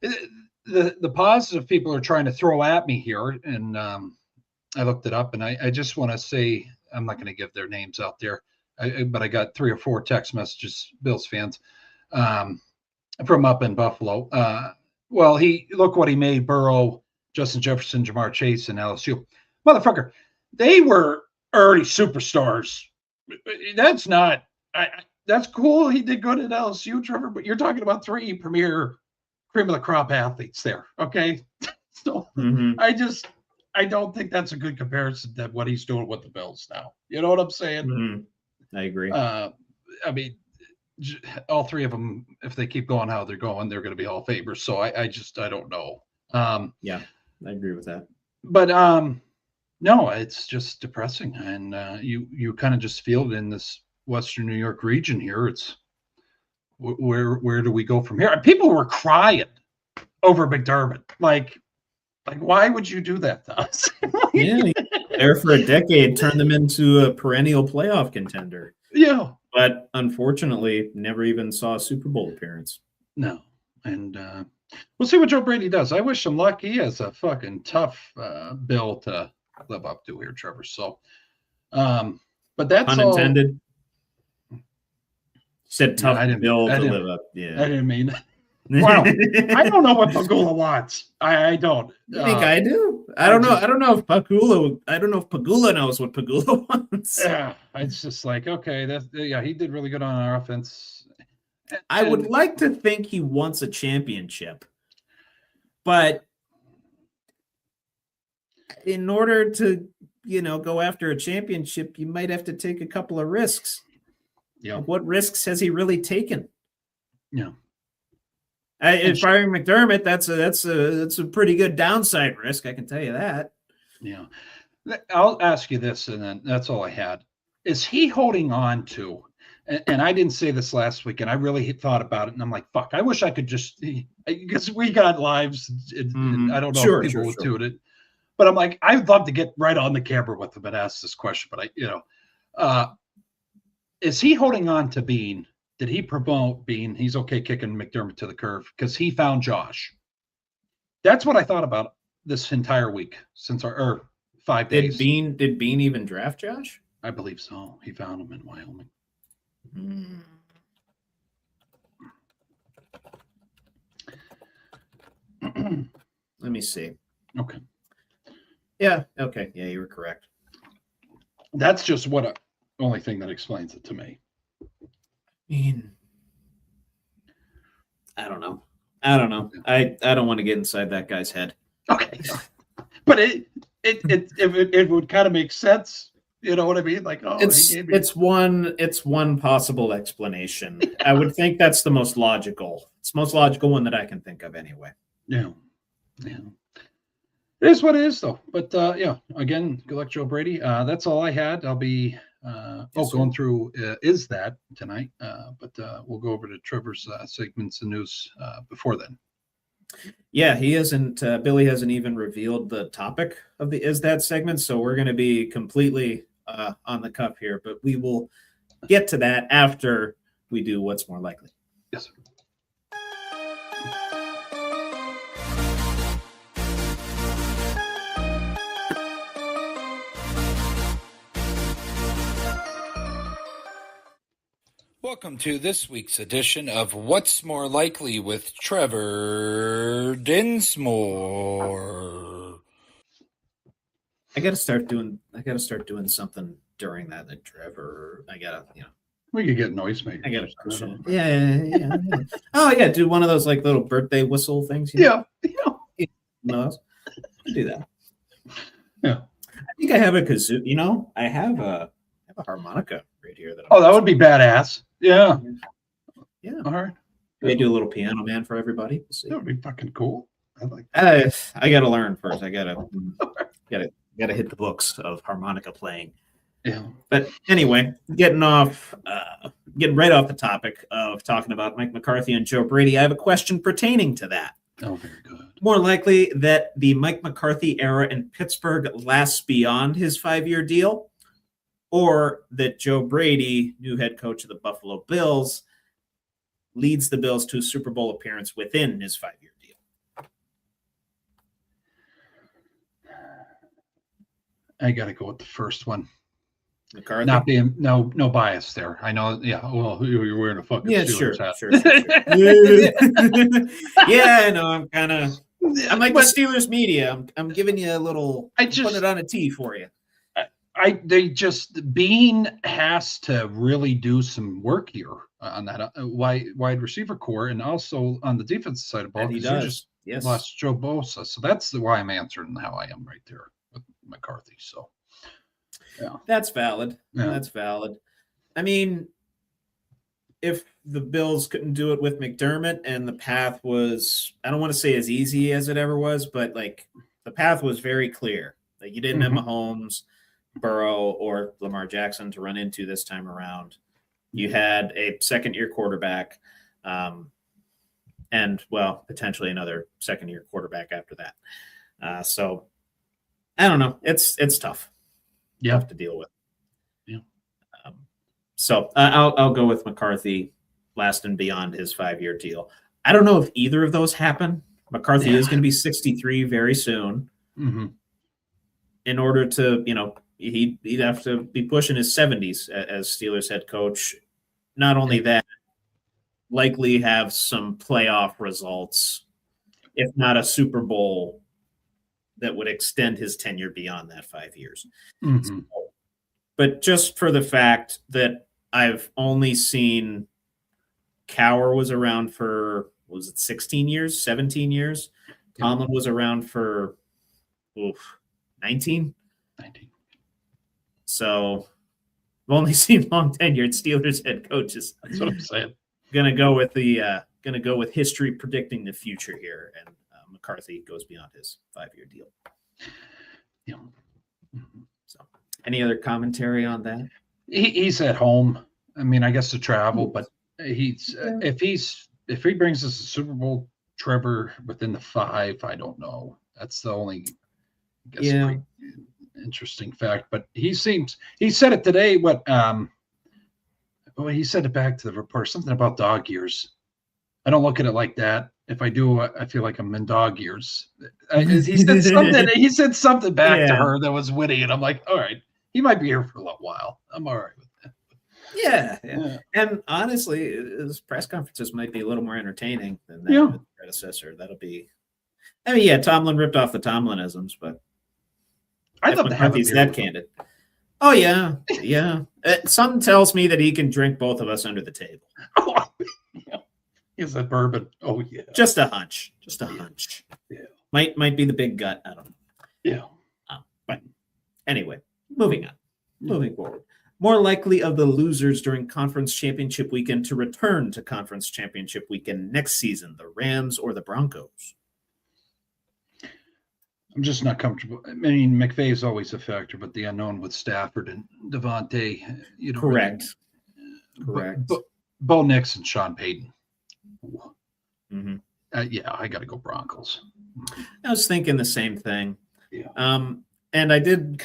the positive people are trying to throw at me here. And I looked it up, and I just want to say, I'm not going to give their names out there, but I got 3 or 4 text messages, Bills fans, from up in Buffalo. Well, look what he made: Burrow, Justin Jefferson, Jamar Chase, and LSU. Motherfucker, they were early superstars. That's not. That's cool. He did good at LSU, Trevor. But you're talking about 3 premier cream of the crop athletes there. Okay, so I don't think that's a good comparison to what he's doing with the Bills now. You know what I'm saying? I agree. I mean, all 3 of them, if they keep going how they're going, they're going to be Hall of Famers. So I don't know. I agree with that. But no, it's just depressing, and you kind of just feel it in this Western New York region here. It's where do we go from here? And people were crying over McDermott. Like why would you do that to us? Yeah, there for a decade, turned them into a perennial playoff contender. Yeah, but unfortunately, never even saw a Super Bowl appearance. No, and we'll see what Joe Brady does. I wish him luck. He has a fucking tough bill to live up to here, Trevor. So, but that's unintended. All... Said tough bill to live up. Yeah, I didn't mean. Wow, I don't know what Pagula wants. I don't. I think I do. I don't know. I don't know if Pagula knows what Pagula wants. Yeah, it's just like okay, he did really good on our offense. I would like to think he wants a championship, but in order to go after a championship, you might have to take a couple of risks. Yeah, what risks has he really taken? Yeah. Firing McDermott, that's a pretty good downside risk. I can tell you that. Yeah, I'll ask you this, and then that's all I had. Is he holding on to? And I didn't say this last week, and I really thought about it, and I'm like, fuck, I wish I could just because we got lives. And I don't know if people would do it, but I'm like, I'd love to get right on the camera with him and ask this question. But is he holding on to Bean? Did he promote Bean? He's okay kicking McDermott to the curve because he found Josh. That's what I thought about this entire week since our 5 days. Did Bean even draft Josh? I believe so. He found him in Wyoming. Let me see. Okay. Yeah. Okay. Yeah, you were correct. That's just only thing that explains it to me. I don't know. I don't want to get inside that guy's head. Okay, but it would kind of make sense. You know what I mean? Like, it's one possible explanation. I would think that's the most logical. It's the most logical one that I can think of, anyway. Yeah. It is what it is, though. But again, good luck, Joe Brady. That's all I had. I'll be going through is that tonight, but we'll go over to Trevor's segments and news before then. Yeah, he hasn't. Billy hasn't even revealed the topic of the is that segment, so we're going to be completely on the cuff here. But we will get to that after we do what's more likely. Yes, sir. Welcome to this week's edition of What's More Likely with Trevor Dinsmore. I gotta start doing something during that. Like Trevor, we could get noisemaker. I gotta. Yeah. Oh yeah, do one of those like little birthday whistle things. Yeah. No, do that. Yeah. I think I have a kazoo. I have a harmonica right here. That would be badass. Yeah. All right. They do a little Piano Man for everybody. We'll see. That would be fucking cool. I like that. I gotta learn first. I gotta hit the books of harmonica playing. Yeah. But anyway, getting right off the topic of talking about Mike McCarthy and Joe Brady, I have a question pertaining to that. Oh, very good. More likely that the Mike McCarthy era in Pittsburgh lasts beyond his 5-year deal, or that Joe Brady, new head coach of the Buffalo Bills, leads the Bills to a Super Bowl appearance within his 5-year deal. I got to go with the first one. McCarthy? Not being no bias there. I know. Yeah. Well, you're wearing a fucking Steelers hat. Sure. Yeah, I know. I'm like the Steelers media. I'm giving you a little. Putting it on a tee for you. Bean has to really do some work here on that wide receiver core, and also on the defensive side of the ball. He does. Yes. Lost Joe Bosa, so that's why I'm answering how I am right there with McCarthy. So, yeah, that's valid. Yeah. That's valid. I mean, if the Bills couldn't do it with McDermott, and the path was, I don't want to say as easy as it ever was, but like the path was very clear. Like you didn't have Mahomes, Burrow, or Lamar Jackson to run into this time around. You had a second-year quarterback, and potentially another second-year quarterback after that. So I don't know. It's tough. Yeah. Tough to deal with. Yeah. So I'll go with McCarthy lasting beyond his 5-year deal. I don't know if either of those happen. McCarthy is going to be 63 very soon. Mm-hmm. In order to, he'd have to be pushing his 70s as Steelers head coach. Not only that, likely have some playoff results, if not a Super Bowl, that would extend his tenure beyond that 5 years. Mm-hmm. But just for the fact that I've only seen Cowher was around for, 16 years, 17 years? Yeah. Tomlin was around for 19? 19. So I've only seen long tenured Steelers head coaches. That's what I'm saying. Gonna go with history predicting the future here, and McCarthy goes beyond his 5-year deal. Yeah. Mm-hmm. So, any other commentary on that? He's at home. I mean, I guess to travel, but if he brings us a Super Bowl, Trevor, within the 5, I don't know. That's the only pretty interesting fact. But he said it today. He said it back to the reporter, something about dog years. I don't look at it like that. If I do, I feel like I'm in dog years. He said something back to her that was witty, and I'm like, all right, he might be here for a little while. I'm all right with that. Yeah. And honestly, his press conferences might be a little more entertaining than that predecessor. That'll be. I mean, Tomlin ripped off the Tomlinisms, but I thought McCarthy's that candid. Oh yeah. Something tells me that he can drink both of us under the table. Is that bourbon? Oh yeah. Just a hunch. Yeah. Might be the big gut. I don't know. Yeah. But anyway, moving forward. More likely of the losers during conference championship weekend to return to conference championship weekend next season, the Rams or the Broncos? I'm just not comfortable. I mean, McVay is always a factor, but the unknown with Stafford and Devontae, Correct. Bo Nix and Sean Payton. Mm-hmm. I got to go Broncos. I was thinking the same thing. Yeah. And I did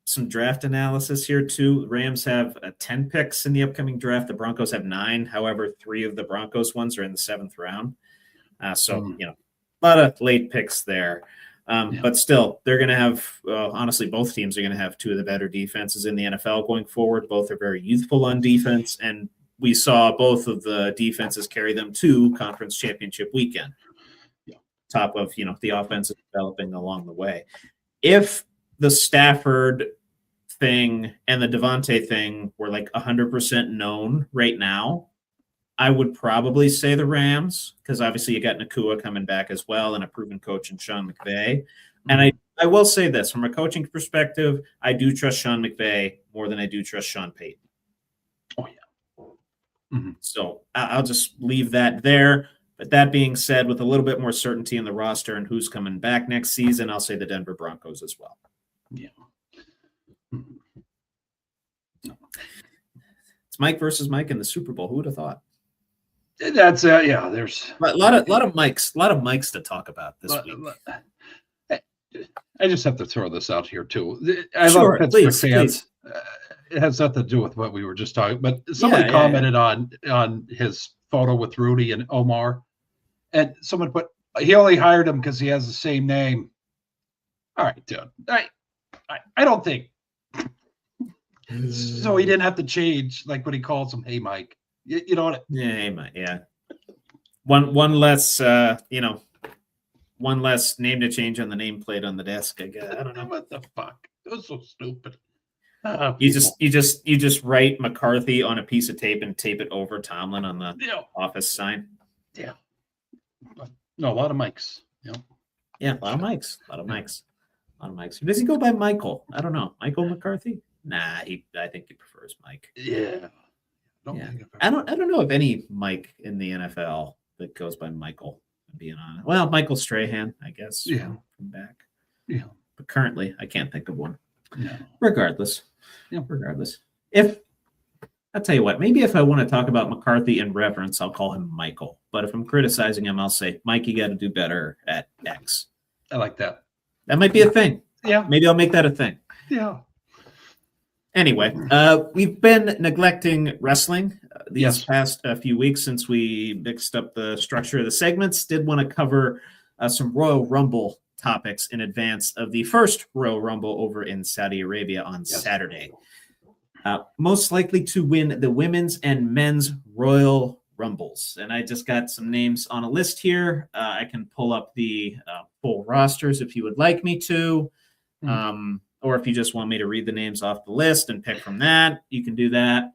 some draft analysis here too. Rams have 10 picks in the upcoming draft. The Broncos have 9. However, 3 of the Broncos ones are in the 7th round. A lot of late picks there. But still, they're going to have, honestly, both teams are going to have 2 of the better defenses in the NFL going forward. Both are very youthful on defense, and we saw both of the defenses carry them to conference championship weekend. Top of, the offense is developing along the way. If the Stafford thing and the Devontae thing were like 100% known right now, I would probably say the Rams, because obviously you got Nakua coming back as well and a proven coach in Sean McVay. And I will say this, from a coaching perspective, I do trust Sean McVay more than I do trust Sean Payton. Oh, yeah. Mm-hmm. So I'll just leave that there. But that being said, with a little bit more certainty in the roster and who's coming back next season, I'll say the Denver Broncos as well. Yeah. Mm-hmm. It's Mike versus Mike in the Super Bowl. Who would have thought? That's there's a lot of mics to talk about this week. I just have to throw this out here too. I love Pittsburgh fans. It has nothing to do with what we were just talking, but somebody commented on his photo with Rudy and Omar, and someone put he only hired him because he has the same name. All right, dude. I don't think so. He didn't have to change like when he calls him, "Hey, Mike." You know what? Yeah, hey, Mike. Yeah. One less, one less name to change on the nameplate on the desk. I guess. I don't know what the fuck. It was so stupid. You just write McCarthy on a piece of tape and tape it over Tomlin on the office sign. Yeah. No, a lot of mics. Yeah, a lot of mics. A lot of mics. Does he go by Michael? I don't know. Michael McCarthy? Nah, I think he prefers Mike. Yeah. I don't know of any Mike in the NFL that goes by Michael. being honest. Well, Michael Strahan, I guess. Yeah. From back. Yeah. But currently, I can't think of one. No. Regardless. Yeah. Regardless. I'll tell you what, maybe if I want to talk about McCarthy in reverence, I'll call him Michael. But if I'm criticizing him, I'll say, Mike, you got to do better at X. I like that. That might be a thing. Yeah. Maybe I'll make that a thing. Yeah. Anyway, we've been neglecting wrestling these past few weeks since we mixed up the structure of the segments. Did want to cover some Royal Rumble topics in advance of the first Royal Rumble over in Saudi Arabia on Saturday. Most likely to win the women's and men's Royal Rumbles. And I just got some names on a list here. I can pull up the full rosters if you would like me to. Or if you just want me to read the names off the list and pick from that, you can do that.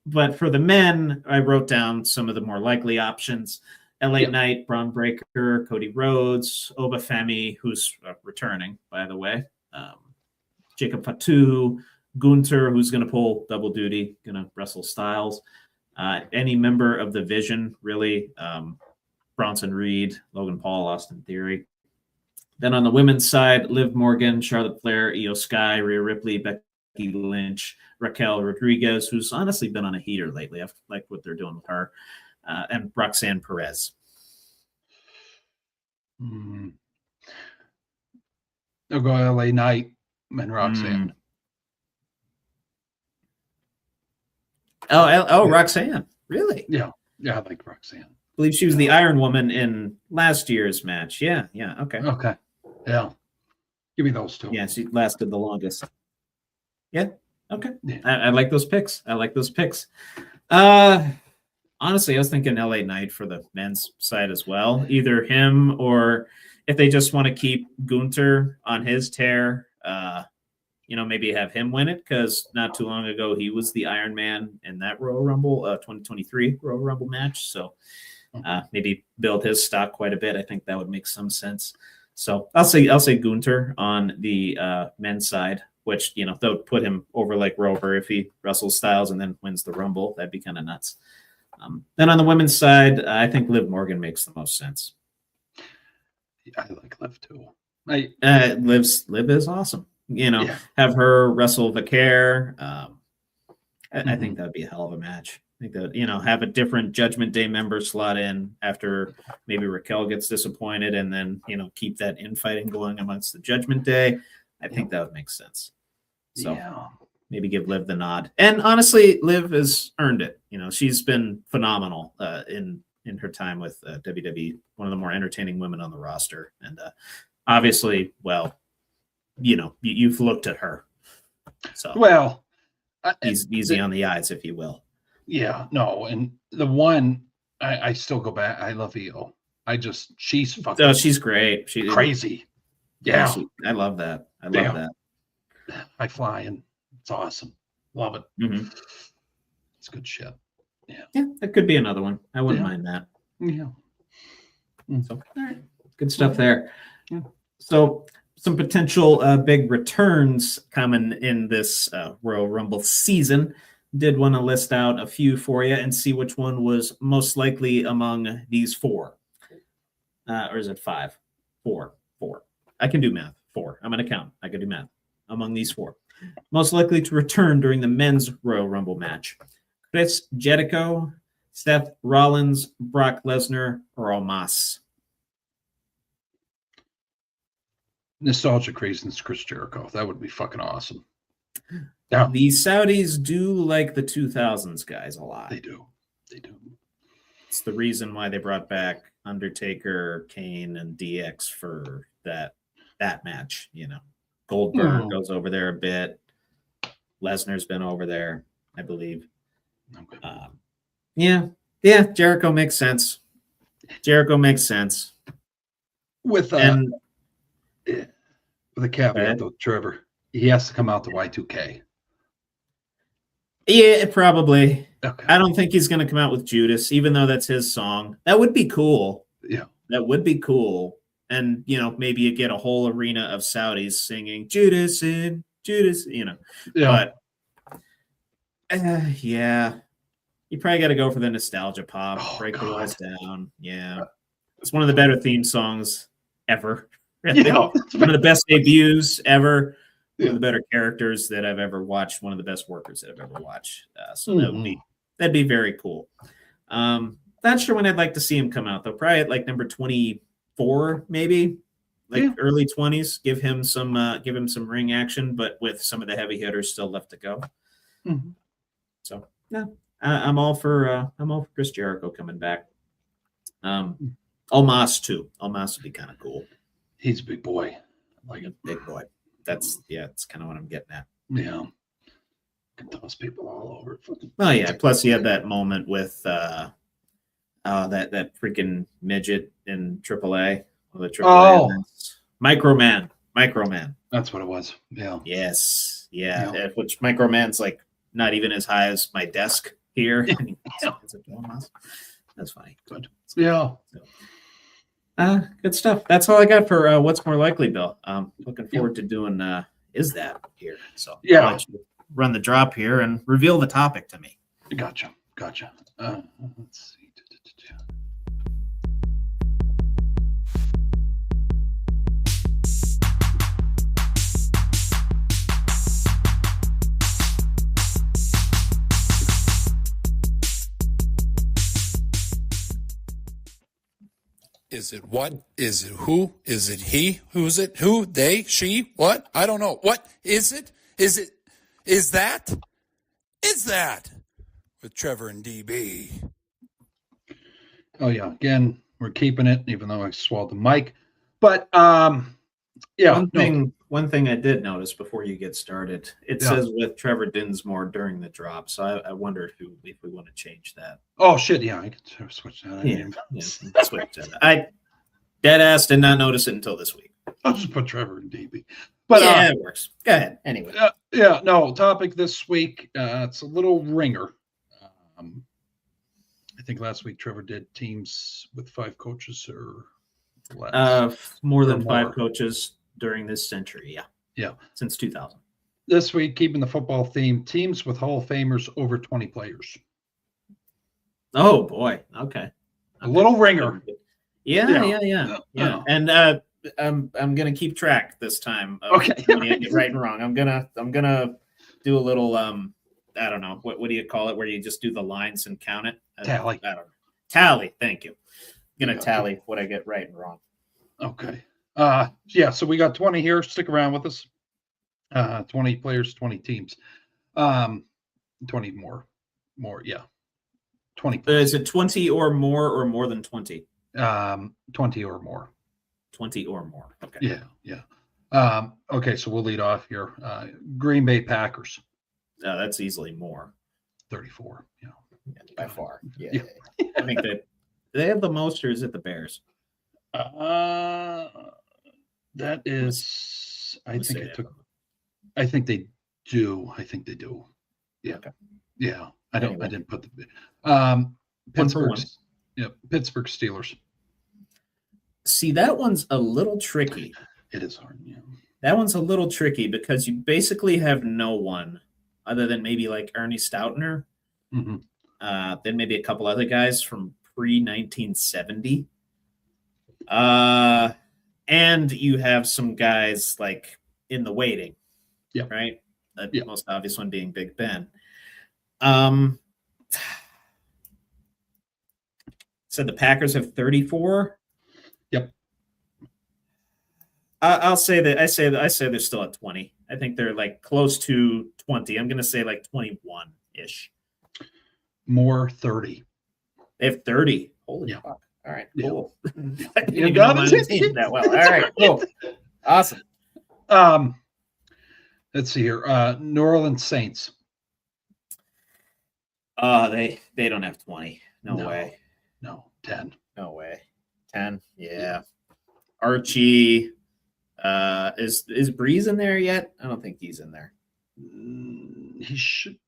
But for the men, I wrote down some of the more likely options. LA Knight, Braun Breaker, Cody Rhodes, Obafemi, who's returning, by the way. Jacob Fatu, Gunther, who's going to pull double duty, going to wrestle Styles. Any member of the Vision, really. Bronson Reed, Logan Paul, Austin Theory. Then on the women's side, Liv Morgan, Charlotte Flair, Io Sky, Rhea Ripley, Becky Lynch, Raquel Rodriguez, who's honestly been on a heater lately. I like what they're doing with her. And Roxanne Perez. They'll go LA Knight and Roxanne. Oh, Roxanne. Really? Yeah. Yeah, I like Roxanne. I believe she was the Iron Woman in last year's match. Yeah. Okay. Yeah. Give me those two. Yeah, she lasted the longest. Yeah. Okay. Yeah. I like those picks. Honestly, I was thinking LA Knight for the men's side as well. Either him or if they just want to keep Gunther on his tear, maybe have him win it because not too long ago he was the Iron Man in that Royal Rumble, 2023 Royal Rumble match. So maybe build his stock quite a bit. I think that would make some sense. So I'll say Gunther on the men's side, which they'll put him over like Rover if he wrestles Styles and then wins the Rumble. That'd be kind of nuts. Then on the women's side, I think Liv Morgan makes the most sense. Yeah, I like Liv too. Liv is awesome. Have her wrestle Vicaire. I think that'd be a hell of a match. I think that, have a different Judgment Day member slot in after maybe Raquel gets disappointed and then, keep that infighting going amongst the Judgment Day. I think that would make sense. So maybe give Liv the nod. And honestly, Liv has earned it. She's been phenomenal in her time with WWE, one of the more entertaining women on the roster. And obviously, you've looked at her. So easy on the eyes, if you will. Yeah, no. And the one, I still go back. I love Io. She's fucking. Oh, she's great. She's crazy. Yeah. I love that. I love that. High flying. It's awesome. Love it. Mm-hmm. It's good shit. Yeah. Yeah, that could be another one. I wouldn't mind that. Yeah. So, all right. Good stuff there. Yeah. So, some potential big returns coming in this Royal Rumble season. Did want to list out a few for you and see which one was most likely among these four. Or is it five? Four. I can do math. Four. I'm going to count. I can do math. Among these four. Most likely to return during the men's Royal Rumble match. Chris Jericho, Seth Rollins, Brock Lesnar, or Omos. Nostalgic reasons, Chris Jericho. That would be fucking awesome. Yeah. The Saudis do like the 2000s guys a lot. They do. It's the reason why they brought back Undertaker, Kane, and DX for that match. Goldberg goes over there a bit. Lesnar's been over there, I believe. Okay. Yeah. Jericho makes sense. With a caveat, though, Trevor, he has to come out to Y2K. Yeah, probably. Okay. I don't think he's going to come out with Judas, even though that's his song. That would be cool. Yeah. That would be cool. And, maybe you get a whole arena of Saudis singing Judas in Judas, Yeah. But, you probably got to go for the nostalgia pop, break the walls down. Yeah. It's one of the better theme songs ever. Yeah. One of the best debuts ever. One Yeah. of the better characters that I've ever watched. One of the best workers that I've ever watched. So that'd be very cool. Not sure when I'd like to see him come out though. Probably at like number 24, maybe like early 20s. Give him some ring action, but with some of the heavy hitters still left to go. Mm-hmm. So no, I'm all for Chris Jericho coming back. Almas too. Almas would be kind of cool. He's a big boy. I like it. Big boy. That's kind of what I'm getting at. Yeah. Can toss people all over. Oh yeah. Plus he had that moment with that freaking midget in AAA. Well, the AAA Microman. That's what it was. Yeah. Yes. Yeah. Which Microman's like not even as high as my desk here. That's funny. Good. Yeah. Good stuff. That's all I got for what's more likely, Bill. Looking forward to doing Is That here. So yeah, I'll let you run the drop here and reveal the topic to me. Gotcha. Let's see. Is it what? Is it who? Is it he? Who's it? Who? They? She? What? I don't know. What is it? Is that? Is that? With Trevor and DB. Oh yeah. Again, we're keeping it, even though I swallowed the mic. But yeah. One thing I did notice before you get started, it says with Trevor Dinsmore during the drop. So I wonder if we want to change that. Oh shit! Yeah, I can switch that. Switch that. I dead ass did not notice it until this week. I'll just put Trevor and DB. But yeah, it works. Go ahead. Anyway. No topic this week. It's a little ringer. I think last week Trevor did teams with 5 coaches or less. More than 5 coaches during this century. Yeah. Since 2000. This week, keeping the football theme, teams with Hall of Famers over 20 players. Oh boy. Okay. A little ringer. Yeah. And I'm gonna keep track this time. Okay. When you get right and wrong. I'm gonna do a little I don't know what do you call it where you just do the lines and count it. Tally. I don't know. Tally. Thank you. I'm gonna tally what I get right and wrong. Okay. So we got 20 here. Stick around with us. 20 players, 20 teams. 20 more. Yeah. 20. Is it 20 or more than 20? 20 or more. 20 or more. Okay. Yeah. Okay, so we'll lead off here. Green Bay Packers. That's easily more. 34. Yeah. By far. Yeah. I think that they have the most, or is it the Bears? That is, I think they do. Yeah. Okay. Yeah. I didn't put the Pittsburgh. Yeah. Pittsburgh Steelers. See, that one's a little tricky. It is hard. Yeah. That one's a little tricky because you basically have no one other than maybe like Ernie Stoutner. Mm-hmm. Then maybe a couple other guys from pre-1970. And you have some guys like in the waiting. Yeah. Right? The most obvious one being Big Ben. So the Packers have 34. Yep. I'll say that. I say they're still at 20. I think they're like close to 20. I'm going to say like 21-ish. More 30. They have 30. Holy fuck. All right, cool. I didn't even know my team that well. All right, cool. Awesome. Let's see here. New Orleans Saints. They don't have 20. No way. No, 10. No way. 10. Yeah. Archie. Is Breeze in there yet? I don't think he's in there. He should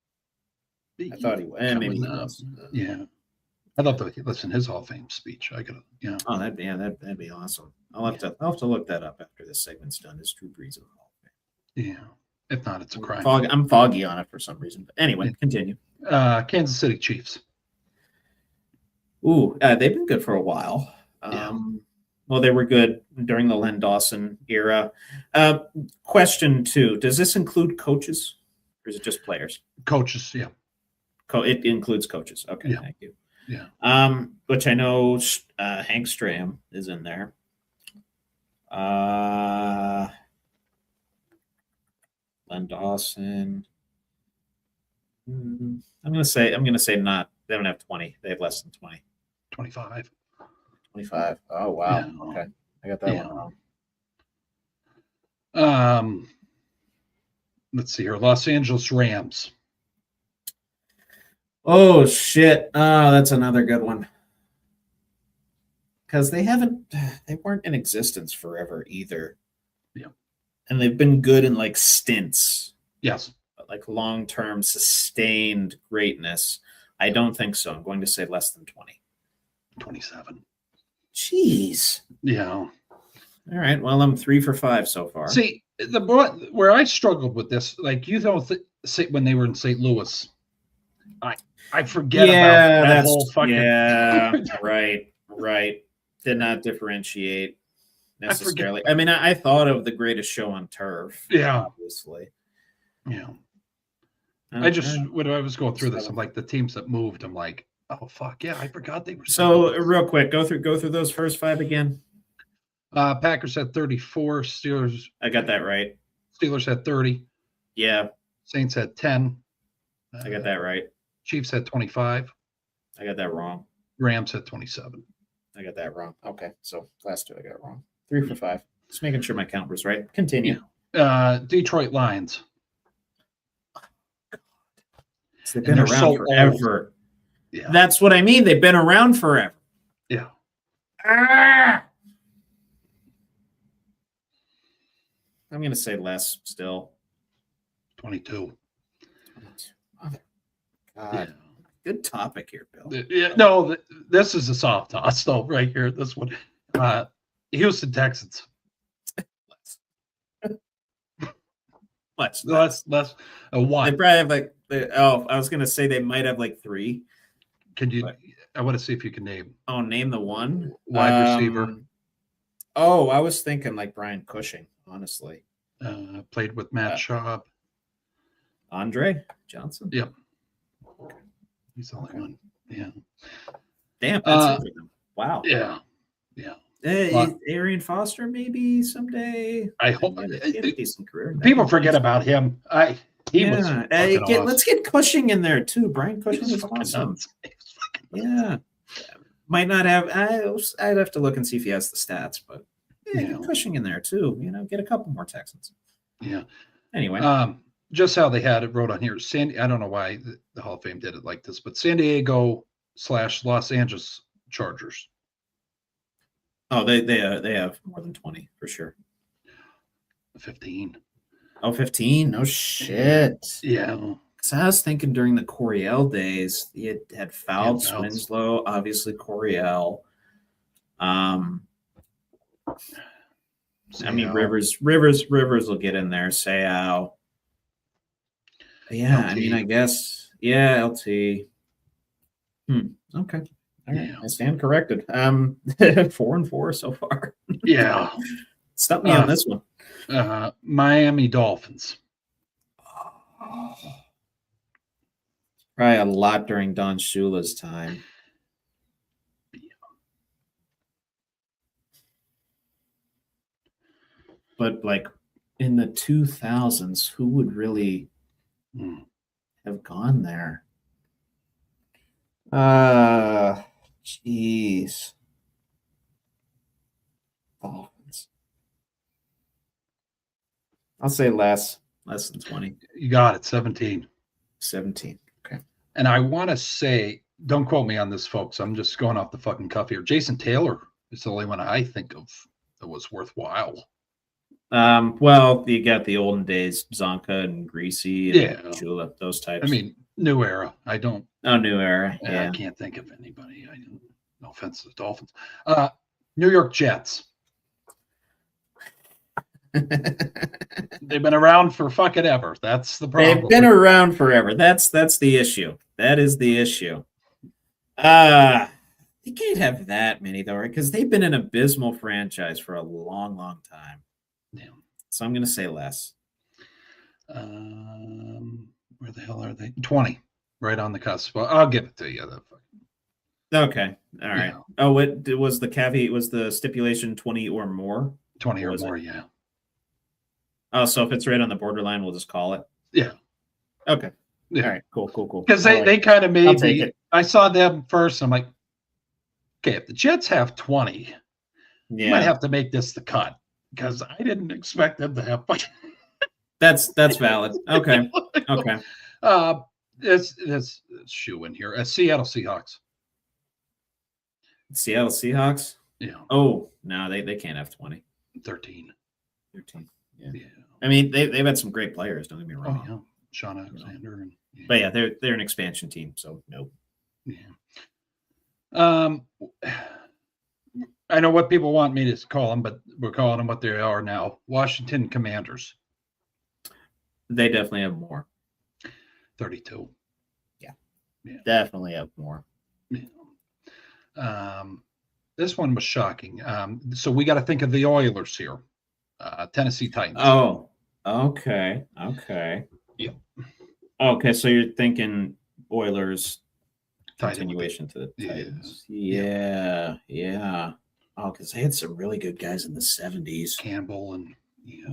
be. I thought he was. Maybe he was. Yeah. I'd love to listen to his Hall of Fame speech. I could, Oh, that'd be awesome. I'll have to look that up after this segment's done. Is Drew Brees in the Hall of Fame? Yeah. If not, it's a crime. I'm foggy on it for some reason. But anyway, continue. Kansas City Chiefs. Ooh, they've been good for a while. Well, they were good during the Len Dawson era. Question 2, does this include coaches or is it just players? Coaches, yeah. It includes coaches. Okay, Yeah. thank you. Yeah. Which I know Hank Stram is in there. Len Dawson. I'm gonna say not. They don't have 20. They have less than 20. 25. 25. Oh wow. Yeah. Okay, I got that one wrong. Let's see here. Los Angeles Rams. Oh shit. That's another good one. Because they weren't in existence forever either. Yeah. And they've been good in like stints. Yes. But like long-term sustained greatness. I don't think so. I'm going to say less than 20. 27. Jeez. Yeah. All right. Well, I'm 3 for 5 so far. See, where I struggled with this, like you don't say when they were in St. Louis, I forget about that whole fucking. Yeah. Right. Did not differentiate necessarily. I mean, I thought of the greatest show on turf. Yeah. Obviously. Yeah. When I was going through this, I'm like the teams that moved. I'm like, oh fuck yeah, I forgot they were. So real quick, go through those first 5 again. Packers had 34. Steelers. I got that right. Steelers had 30. Yeah. Saints had 10. I got that right. Chiefs had 25. I got that wrong. Rams had 27. I got that wrong. Okay, so last 2 I got wrong. 3 for 5. Just making sure my count was right. Continue. Detroit Lions. They've been around forever. Old. Yeah. That's what I mean. They've been around forever. Yeah. I'm going to say less still. 22. God. Yeah. Good topic here, Bill. Yeah, no, this is a soft toss, though, right here. This one. Houston Texans. Less. A 1. They probably have like, I was going to say they might have like 3. Can you? I want to see if you can name. Oh, name the one wide receiver. Oh, I was thinking like Brian Cushing, honestly. Played with Matt Schaub. Andre Johnson. Yep. He's the only one. Yeah. Damn. That's it. Wow. Yeah. Arian Foster, maybe someday. I hope. He had a decent career. People forget about him. He was. Let's get Cushing in there too. Brian Cushing was awesome. Yeah. Might not have. I'd have to look and see if he has the stats, but get Cushing in there too. Get a couple more Texans. Yeah. Anyway. Just how they had it wrote on here. I don't know why the Hall of Fame did it like this, but San Diego / Los Angeles Chargers. Oh, they have more than 20 for sure. 15. Oh, 15? No shit. Yeah. Because I was thinking during the Coryell days, he had Fouts, Winslow, obviously Coryell. I mean, Rivers will get in there. Sayao. Yeah, LT. I mean, I guess. Yeah, LT. Okay. All right. Yeah. I stand corrected. 4-4 so far. Yeah. Stop me on this one. Miami Dolphins. Probably a lot during Don Shula's time. But like in the 2000s, who would really have gone there? Jeez. Dolphins. I'll say less than 20. You got it. 17. 17. Okay. And I want to say, don't quote me on this, folks. I'm just going off the fucking cuff here. Jason Taylor is the only one I think of that was worthwhile. Well, you got the olden days, Zonka and Greasy and Chula, those types. I mean, new era. New era. Yeah. I can't think of anybody. No offense to the Dolphins. New York Jets. They've been around for fucking ever. That's the problem. They've been around forever. That's the issue. That is the issue. They can't have that many though, right? Because they've been an abysmal franchise for a long, long time. Yeah. So I'm going to say less. Where the hell are they? 20, right on the cusp. Well, I'll give it to you. Okay. All right. Yeah. Oh, what was the caveat? Was the stipulation 20 or more? 20 or was more, it? yeah. Oh, so if it's right on the borderline, we'll just call it. Yeah. Okay. Yeah. All right. Cool. Because I like they kind of I'll made take it. I saw them first. I'm like, okay, if the Jets have 20, you might Yeah. have to make this the cut because I didn't expect them to have. That's valid. Okay. Okay. This shoe in here. Seattle Seahawks. Seattle Seahawks. Yeah. Oh, no, they can't have 20. 13. 13. Yeah. Yeah. I mean, they've had some great players, don't get me wrong. Oh, yeah. Sean Alexander. And, yeah. But yeah, they're an expansion team, so no. Yeah. I know what people want me to call them, but we're calling them what they are now. Washington Commanders. They definitely have more. 32. Definitely have more. Yeah. This one was shocking. So we got to think of the Oilers here. Tennessee Titans. Oh, okay. Yeah. Okay, so you're thinking Oilers Titan continuation to the Yeah. Titans. Yeah. Oh, because they had some really good guys in the 70s. Campbell and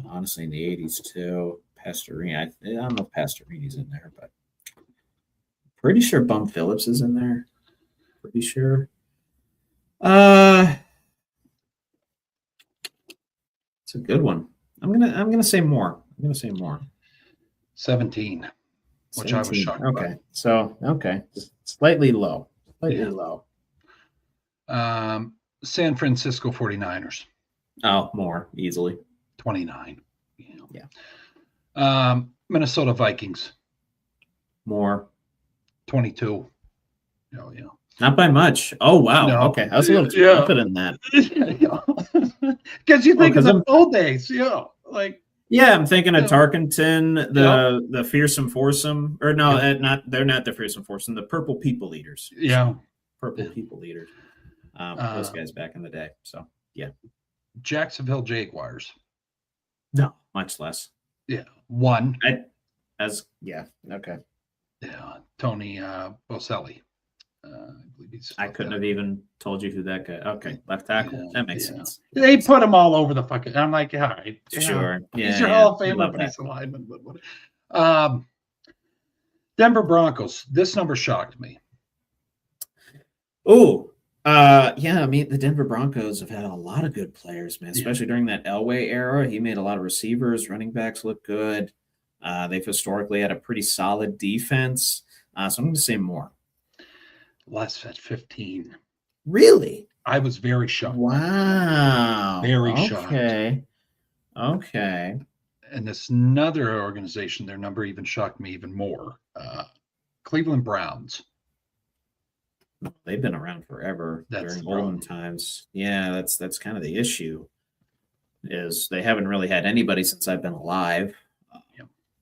Honestly, in the 80s too. Pastorini. I don't know if Pastorini's in there, but pretty sure Bum Phillips is in there. Pretty sure. It's a good one. I'm gonna say more. 17, which I was 17. shocked Okay, so just slightly low. Low. San Francisco 49ers. Oh, more easily. 29. Yeah. Minnesota Vikings. More. 22. Oh, yeah. Not by much. Oh, wow. No. Okay. I was a little too confident in that. Because you think of the I'm- old days, like Yeah, I'm thinking of Yeah. Tarkenton, the fearsome foursome, or no, they're not the fearsome foursome, the purple people eaters. Purple people eaters. Those guys back in the day. So yeah. Jacksonville Jaguars. No, much less. Yeah. 1. Okay. Yeah. Tony Boselli. I believe he's. I couldn't have even told you who that guy. Okay, left tackle. Yeah, That makes yeah. sense. They put them all over the fucking. I'm like, all right. Sure. Yeah. He's your Hall of I Famer, love but that. he's a lineman. But what? Denver Broncos. This number shocked me. Oh, yeah. I mean, the Denver Broncos have had a lot of good players, man. Especially during that Elway era, he made a lot of receivers, running backs look good. They've historically had a pretty solid defense. So I'm going to say more. Less at 15. Really? I was very shocked. Wow. Very shocked. Okay. And this another organization, their number even shocked me even more. Cleveland Browns. They've been around forever That's during the problem. olden times. Yeah, that's kind of the issue. Is they haven't really had anybody since I've been alive.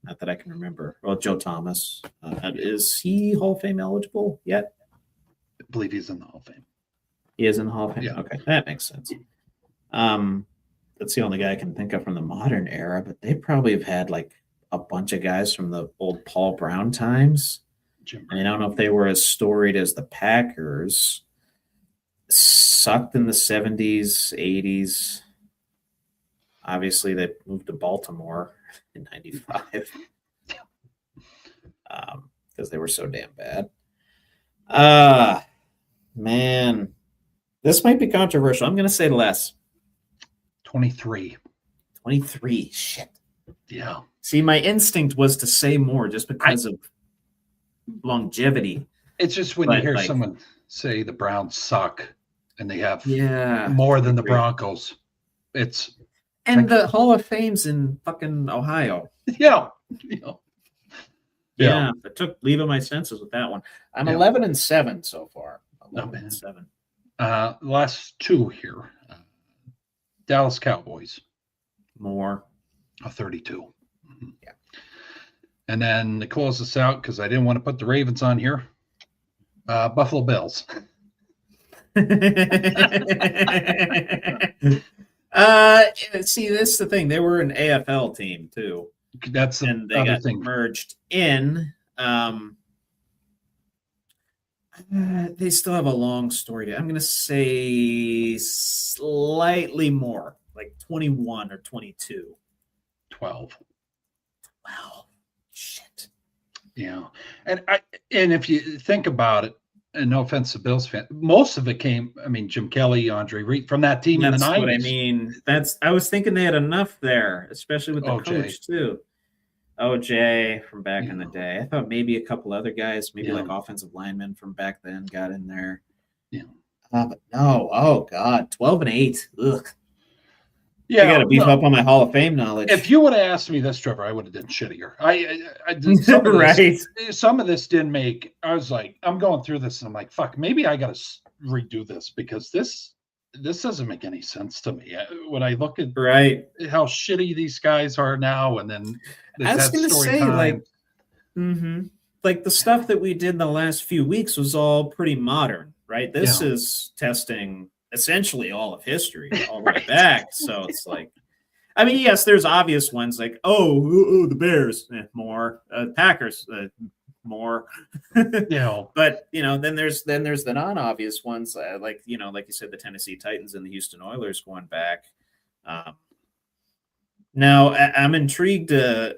Not that I can remember. Well, Joe Thomas. Is he Hall of Fame eligible yet? I believe he's in the Hall of Fame. He is in the Hall of Fame? Yeah. Okay, that makes sense. That's the only guy I can think of from the modern era, but they probably have had like a bunch of guys from the old Paul Brown times. Jim I mean, I don't know if they were as storied as the Packers. Sucked in the 70s, 80s. Obviously, they moved to Baltimore in 95 because they were so damn bad. Man, this might be controversial. I'm going to say less. 23. 23. Shit. Yeah. See, my instinct was to say more just because of longevity. It's just when you But, hear like- someone say the Browns suck and they have Yeah. more than the Agreed. Broncos. It's And the Hall of Fame's in fucking Ohio. yeah. Yeah, I took leave of my senses with that one. I'm Yeah. 11-7 so far. Not 11-7. Last two here. Dallas Cowboys, More. a 32. Yeah. And then to close this out, because I didn't want to put the Ravens on here, Buffalo Bills. See, this is the thing. They were an AFL team too, That's the and they other got thing. merged in. They still have a long story. I'm going to say slightly more, like 21 or 22. 12. Wow, shit. Yeah, and if you think about it, and no offense to Bills fan, most of it came. I mean, Jim Kelly, Andre Reed from that team in the 90s. That's what I mean. I was thinking they had enough there, especially with the OJ. coach too. OJ from back in the day. I thought maybe a couple other guys, maybe like offensive linemen from back then, got in there. Yeah, but no. Oh God, 12-8. Ugh. Yeah, I got to beef up on my Hall of Fame knowledge. If you would have asked me this, Trevor, I would have done shittier. I did some of this, some of this didn't make. I was like, I'm going through this, and I'm like, fuck, maybe I got to redo this because this doesn't make any sense to me. When I look at how shitty these guys are now, and then I was going to say, time. Like the stuff that we did in the last few weeks was all pretty modern, right? This is testing essentially all of history all the way back. So it's like, I mean, yes, there's obvious ones like, the Bears, more, Packers, more. But then there's the non-obvious ones, like you said, the Tennessee Titans and the Houston Oilers going back. Now I'm intrigued. Do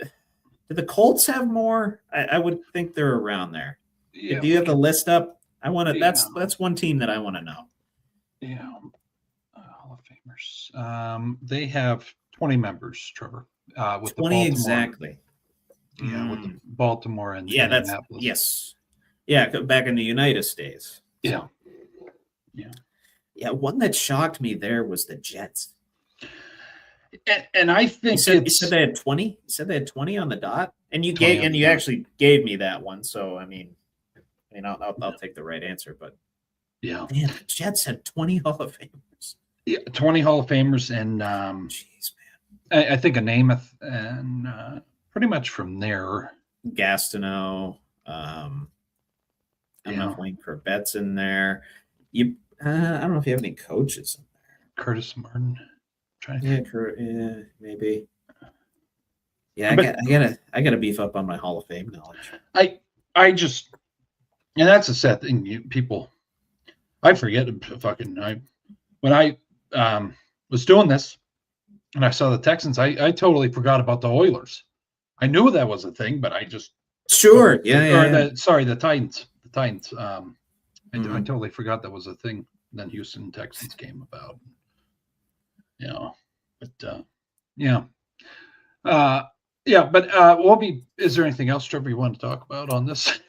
the Colts have more? I would think they're around there. Do you have the list up? I want to. That's one team that I want to know. Yeah, Hall of Famers. They have 20 members, Trevor. With 20 exactly. Yeah, with the Baltimore and Indianapolis. Back in the United States. Yeah. One that shocked me there was the Jets. And I think you said they had 20. You said they had 20 on the dot, and you actually gave me that one. So I mean, I'll take the right answer, but. Yeah, man, the Jets had 20 Hall of Famers. Yeah, 20 Hall of Famers, and jeez, man, I think a Namath, and pretty much from there, Gastineau. I'm not playing Corbett's in there. I don't know if you have any coaches in there. Curtis Martin. Maybe. Yeah, I gotta beef up on my Hall of Fame knowledge. I just, and that's a sad thing. People. I forget when I was doing this and I saw the Texans, I totally forgot about the Oilers. I knew that was a thing, but I just the Titans. The Titans. I totally forgot that was a thing. Then Houston Texans came about. Is there anything else, Trevor, you want to talk about on this?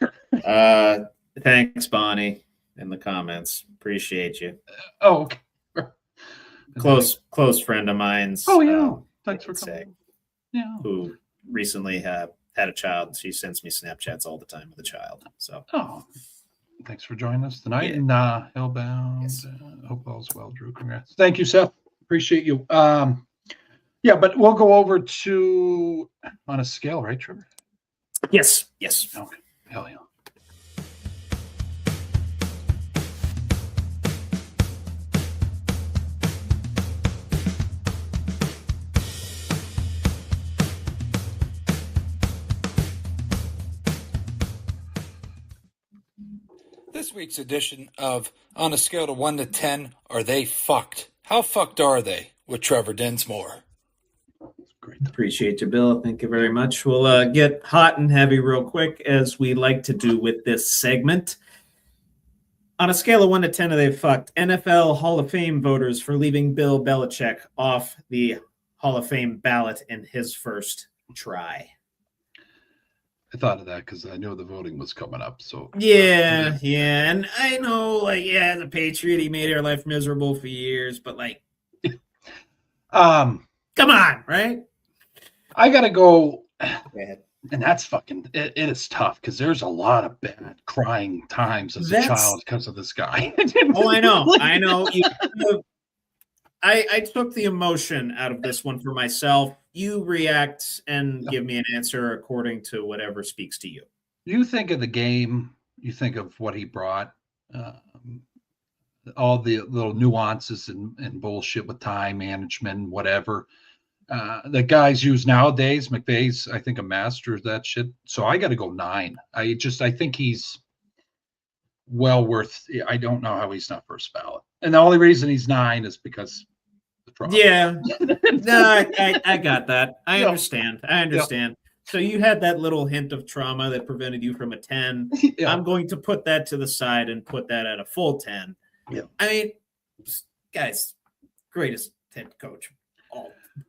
Thanks, Bonnie. In the comments, appreciate you. Okay. Close friend of mine's. Thanks for coming. Who recently had a child. She sends me Snapchats all the time with a child. So. Thanks for joining us tonight. And Hellbound. Yes. Hope all's well, Drew. Congrats. Thank you, Seth. Appreciate you. But we'll go over to on a scale, right, Trevor? Yes. Okay. Hell yeah. This week's edition of On a Scale of 1 to 10, Are They Fucked? How fucked are they? With Trevor Dinsmore. Great. Appreciate you, Bill. Thank you very much. We'll get hot and heavy real quick, as we like to do with this segment. On a scale of 1 to 10, are they fucked? NFL Hall of Fame voters for leaving Bill Belichick off the Hall of Fame ballot in his first try. I thought of that because I knew the voting was coming up. So yeah, and I know, as a Patriot, he made our life miserable for years. But come on, right? I gotta go. Go ahead. And that's fucking. It is tough because there's a lot of bad crying times as a child because of this guy. I know. I took the emotion out of this one for myself. You react and give me an answer according to whatever speaks to you. You think of the game. You think of what he brought. all the little nuances and bullshit with time management, whatever. The guys use nowadays. McVay's, I think, a master of that shit. So I got to go 9. I think he's well worth. I don't know how he's not first ballot, and the only reason he's 9 is because the trauma. Yeah, no, I got that. I Yep. understand. Yep. So you had that little hint of trauma that prevented you from a 10. Yeah. I'm going to put that to the side and put that at a full 10. Yeah. I mean, guys, greatest head coach,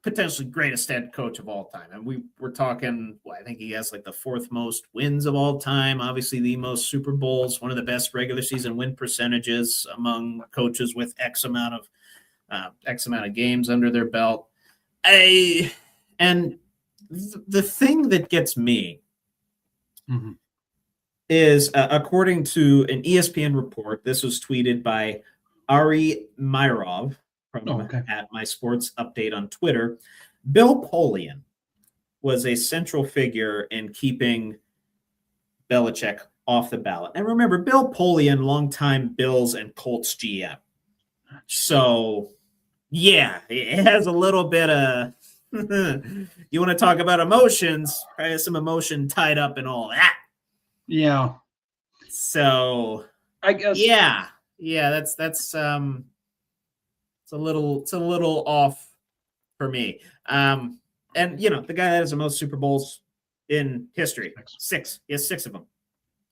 potentially greatest head coach of all time. And we're talking, I think he has like the 4th most wins of all time, obviously the most Super Bowls, one of the best regular season win percentages among coaches with X amount of games under their belt. And the thing that gets me is, according to an ESPN report, this was tweeted by Ari Myrov from at My Sports Update on Twitter. Bill Polian was a central figure in keeping Belichick off the ballot. And remember, Bill Polian, longtime Bills and Colts GM. So, yeah, it has a little bit of, you want to talk about emotions, probably some emotion tied up in all that. Yeah. So, I guess. Yeah, that's it's a little off for me. And the guy that has the most Super Bowls in history, 6. He has 6 of them.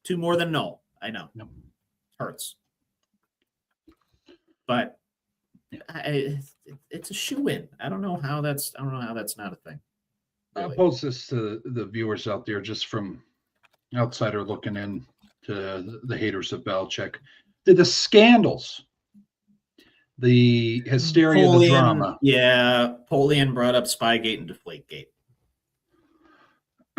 2 more than Noel. I know. Yep. Hurts. But it's a shoe-in. I don't know how that's not a thing. Really. I'll post this to the viewers out there, just from outsider looking in to the haters of Belichick. Did the scandals, the hysteria, the drama? Yeah, Polian brought up Spygate and Deflategate.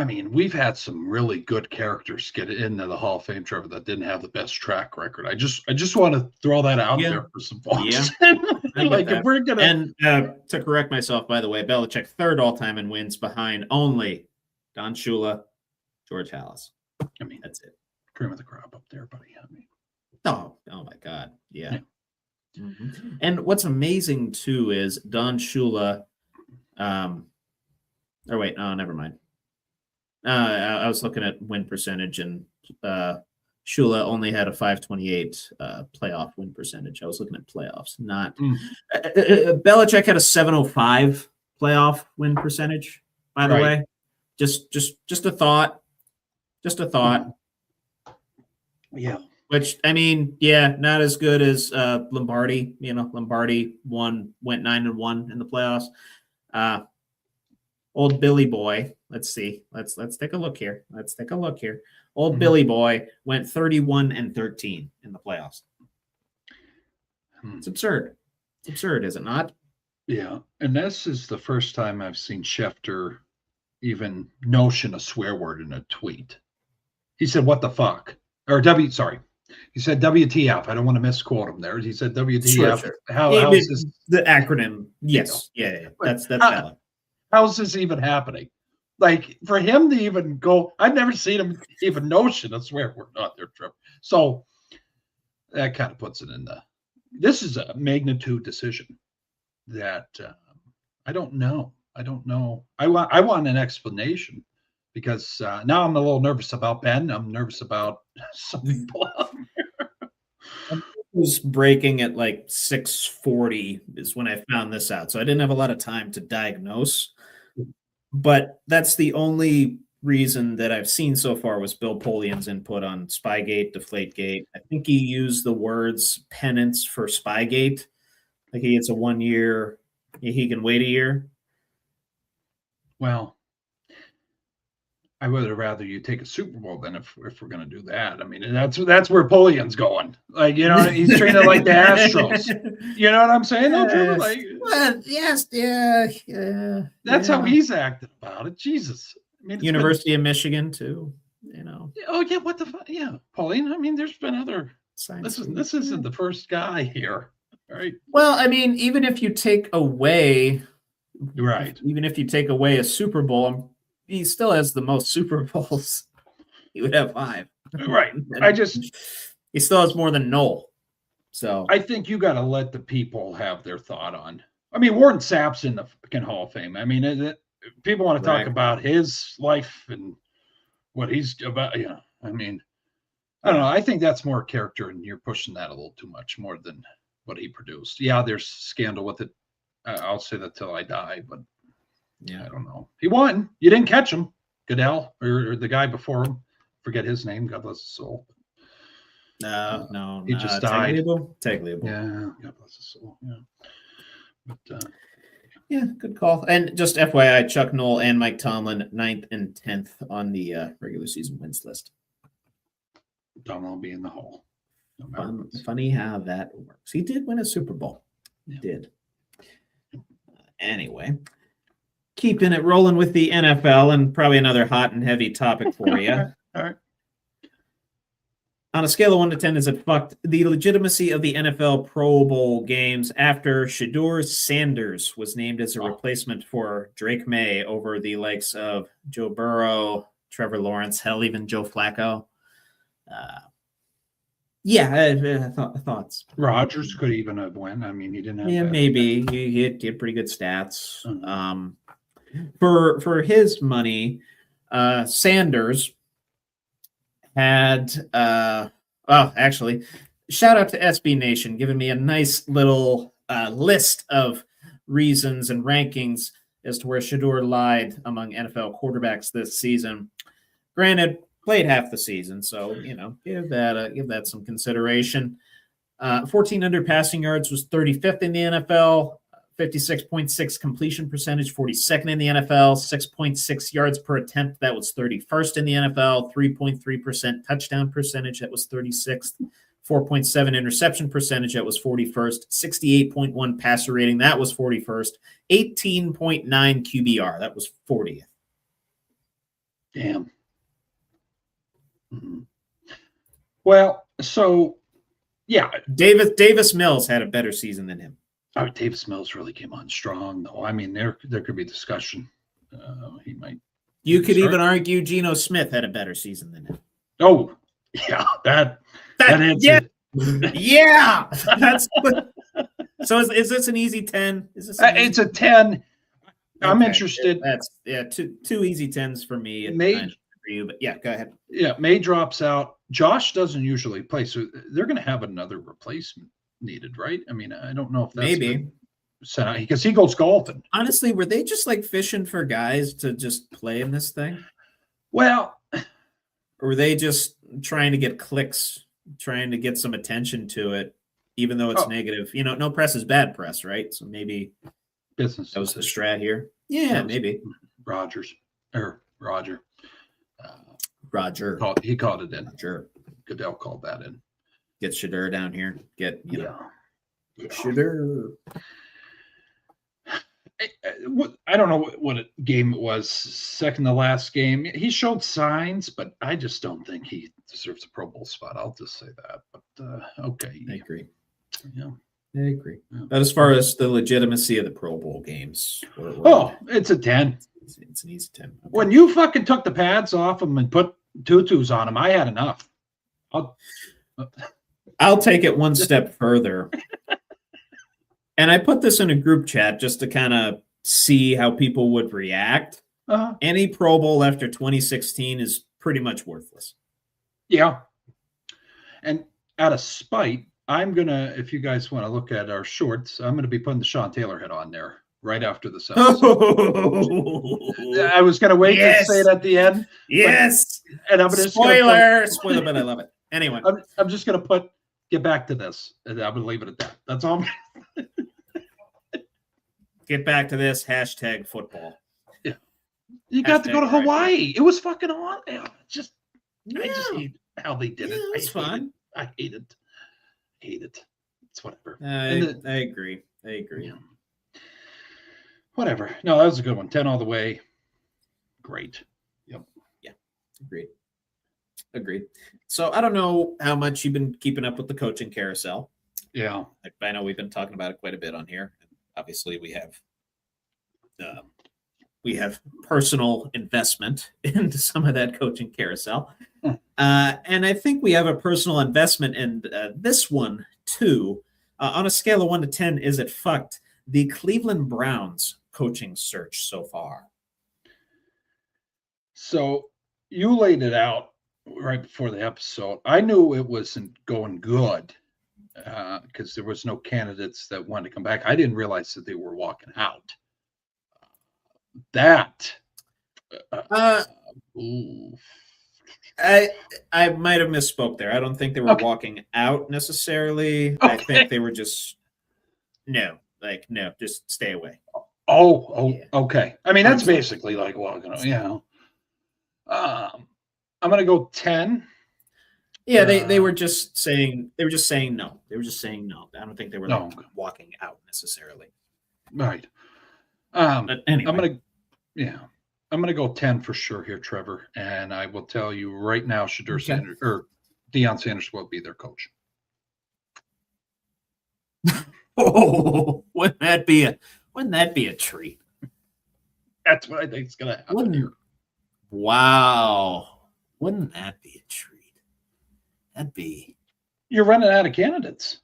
I mean, we've had some really good characters get into the Hall of Fame, Trevor, that didn't have the best track record. I just want to throw that out there for some folks. Yeah. Like, if we're gonna, and to correct myself, by the way, Belichick 3rd all-time in wins, behind only Don Shula, George Halas. I mean, that's it. Cream of the crop up there, buddy. I mean, oh my God, yeah. Mm-hmm. And what's amazing too is Don Shula. Never mind. I was looking at win percentage, and Shula only had a 528 playoff win percentage. I was looking at playoffs, not Belichick had a 705 playoff win percentage. By the way, just a thought. Just a thought. Yeah. Which, I mean, yeah, not as good as Lombardi. Lombardi went 9-1 in the playoffs. Old Billy Boy. Let's see. Let's take a look here. Old Billy Boy went 31-13 in the playoffs. It's absurd. It's absurd, is it not? Yeah. And this is the first time I've seen Schefter even notion a swear word in a tweet. He said, "What the fuck?" Or he said WTF. I don't want to misquote him there. He said WTF. Sure. How is this? The acronym? Yes. Yeah. That's valid. How's this even happening? Like, for him to even go, I've never seen him even notion a swear word on their trip. So that kind of puts it in this is a magnitude decision that I don't know. I want an explanation, because now I'm a little nervous about Ben. I'm nervous about some people out there. It was breaking at like 6:40 is when I found this out. So I didn't have a lot of time to diagnose. But that's the only reason that I've seen so far was Bill Polian's input on Spygate, Deflategate. I think he used the words penance for Spygate. Like he gets a 1 year, he can wait a year. Well, I would have rather you take a Super Bowl than if we're going to do that. I mean, that's where Polian's going. Like, he's treated like the Astros. You know what I'm saying? Though, Trevor? Like, well, yes, yeah. That's how he's acting about it. Jesus. I mean, University of Michigan too. Oh yeah, what the fuck? Yeah, Polian. I mean, there's been other. This isn't the first guy here, right? Well, I mean, even if you take away, even if you take away a Super Bowl, he still has the most Super Bowls. He would have 5. Right. He still has more than Noel. So I think you got to let the people have their thought on. I mean, Warren Sapp's in the fucking Hall of Fame. I mean, people want to talk about his life and what he's about. Yeah, I mean, I don't know. I think that's more character, and you're pushing that a little too much, more than what he produced. Yeah, there's scandal with it. I'll say that till I die, but yeah, I don't know. He won. You didn't catch him, Goodell, or the guy before him. Forget his name. God bless his soul. No, he just died. Tagliabue. Yeah, God bless his soul. Yeah, but yeah, good call. And just FYI, Chuck Noll and Mike Tomlin, 9th and 10th on the regular season wins list. Tomlin will be in the Hall. Funny how that works. He did win a Super Bowl. He did. Anyway, keeping it rolling with the NFL, and probably another hot and heavy topic for you. All right. On a scale of 1 to 10, is it fucked the legitimacy of the NFL Pro Bowl games after Shedeur Sanders was named as a replacement for Drake May over the likes of Joe Burrow, Trevor Lawrence, hell, even Joe Flacco? Thoughts. Rodgers could even have won. I mean, he didn't have that. Maybe he had pretty good stats. For his money, Sanders had actually, shout out to SB Nation giving me a nice little list of reasons and rankings as to where Shedeur lied among NFL quarterbacks this season. Granted, played half the season, so give that some consideration. 1,400 passing yards was 35th in the NFL. 56.6 completion percentage, 42nd in the NFL. 6.6 yards per attempt, that was 31st in the NFL. 3.3% touchdown percentage, that was 36th. 4.7 interception percentage, that was 41st. 68.1 passer rating, that was 41st. 18.9 QBR, that was 40th. Damn. Mm-hmm. Well, so yeah, Davis Mills had a better season than him. Oh, Davis Mills really came on strong, though. I mean, there could be discussion. He might. You could even argue Geno Smith had a better season than him. Oh, yeah, that answer. Yeah. That's so. Is this an easy 10? Is this? It's a 10. I'm interested. That's two easy 10s for me. For you, but yeah, go ahead. Yeah, May drops out. Josh doesn't usually play, so they're going to have another replacement needed, right? I mean, I don't know if that's maybe because he goes golfing. Honestly, were they just like fishing for guys to just play in this thing? Well, or were they just trying to get clicks, trying to get some attention to it, even though it's negative? No press is bad press, right? So maybe business. That was the strat here. Yeah, maybe Roger. He called it in. Sure. Goodell called that in. Get Shedeur down here. Shedeur. I don't know what game it was. Second to last game. He showed signs, but I just don't think he deserves a Pro Bowl spot. I'll just say that. But okay. I agree. Yeah. I agree. Yeah. But as far as the legitimacy of the Pro Bowl games, it's a 10. It's an easy 10. Okay. When you fucking took the pads off them and put tutus on them, I had enough. I'll take it one step further. And I put this in a group chat just to kind of see how people would react. Any Pro Bowl after 2016 is pretty much worthless. Yeah. And out of spite, I'm going to, if you guys want to look at our shorts, I'm going to be putting the Sean Taylor head on there right after this episode. I was going to wait to say it at the end. Yes. And I'm going to spoiler, but I love it. Anyway, I'm just going to get back to this, and I'm going to leave it at that. That's all. Get back to this # football. Yeah, you got to go to Hawaii. It was fucking on. I just hate how they did it. It's fun. I hate it. It's whatever. I agree. Yeah. Whatever. No, that was a good one. 10 all the way. Great. Yep. Yeah. Agreed. So I don't know how much you've been keeping up with the coaching carousel. Yeah. I know we've been talking about it quite a bit on here. Obviously, we have we have personal investment into some of that coaching carousel. Hmm. And I think we have a personal investment in this one, too. On a scale of 1 to 10, is it fucked? The Cleveland Browns coaching search so far. So you laid it out right before the episode. I knew it wasn't going good because there was no candidates that wanted to come back. I didn't realize that they were walking out. That. Ooh. I might have misspoke there. I don't think they were walking out necessarily. Okay. I think they were just no, just stay away. Yeah. Okay. I mean, that's Arm's basically like walking out, I'm gonna go 10. Yeah, they were just saying no. They were just saying no. I don't think they were walking out necessarily. Right. But anyway. I'm gonna go 10 for sure here, Trevor. And I will tell you right now, Sanders or Deion Sanders will be their coach. Oh, wouldn't that be a treat? That's what I think is gonna happen here. Wow. Wouldn't that be a treat? You're running out of candidates.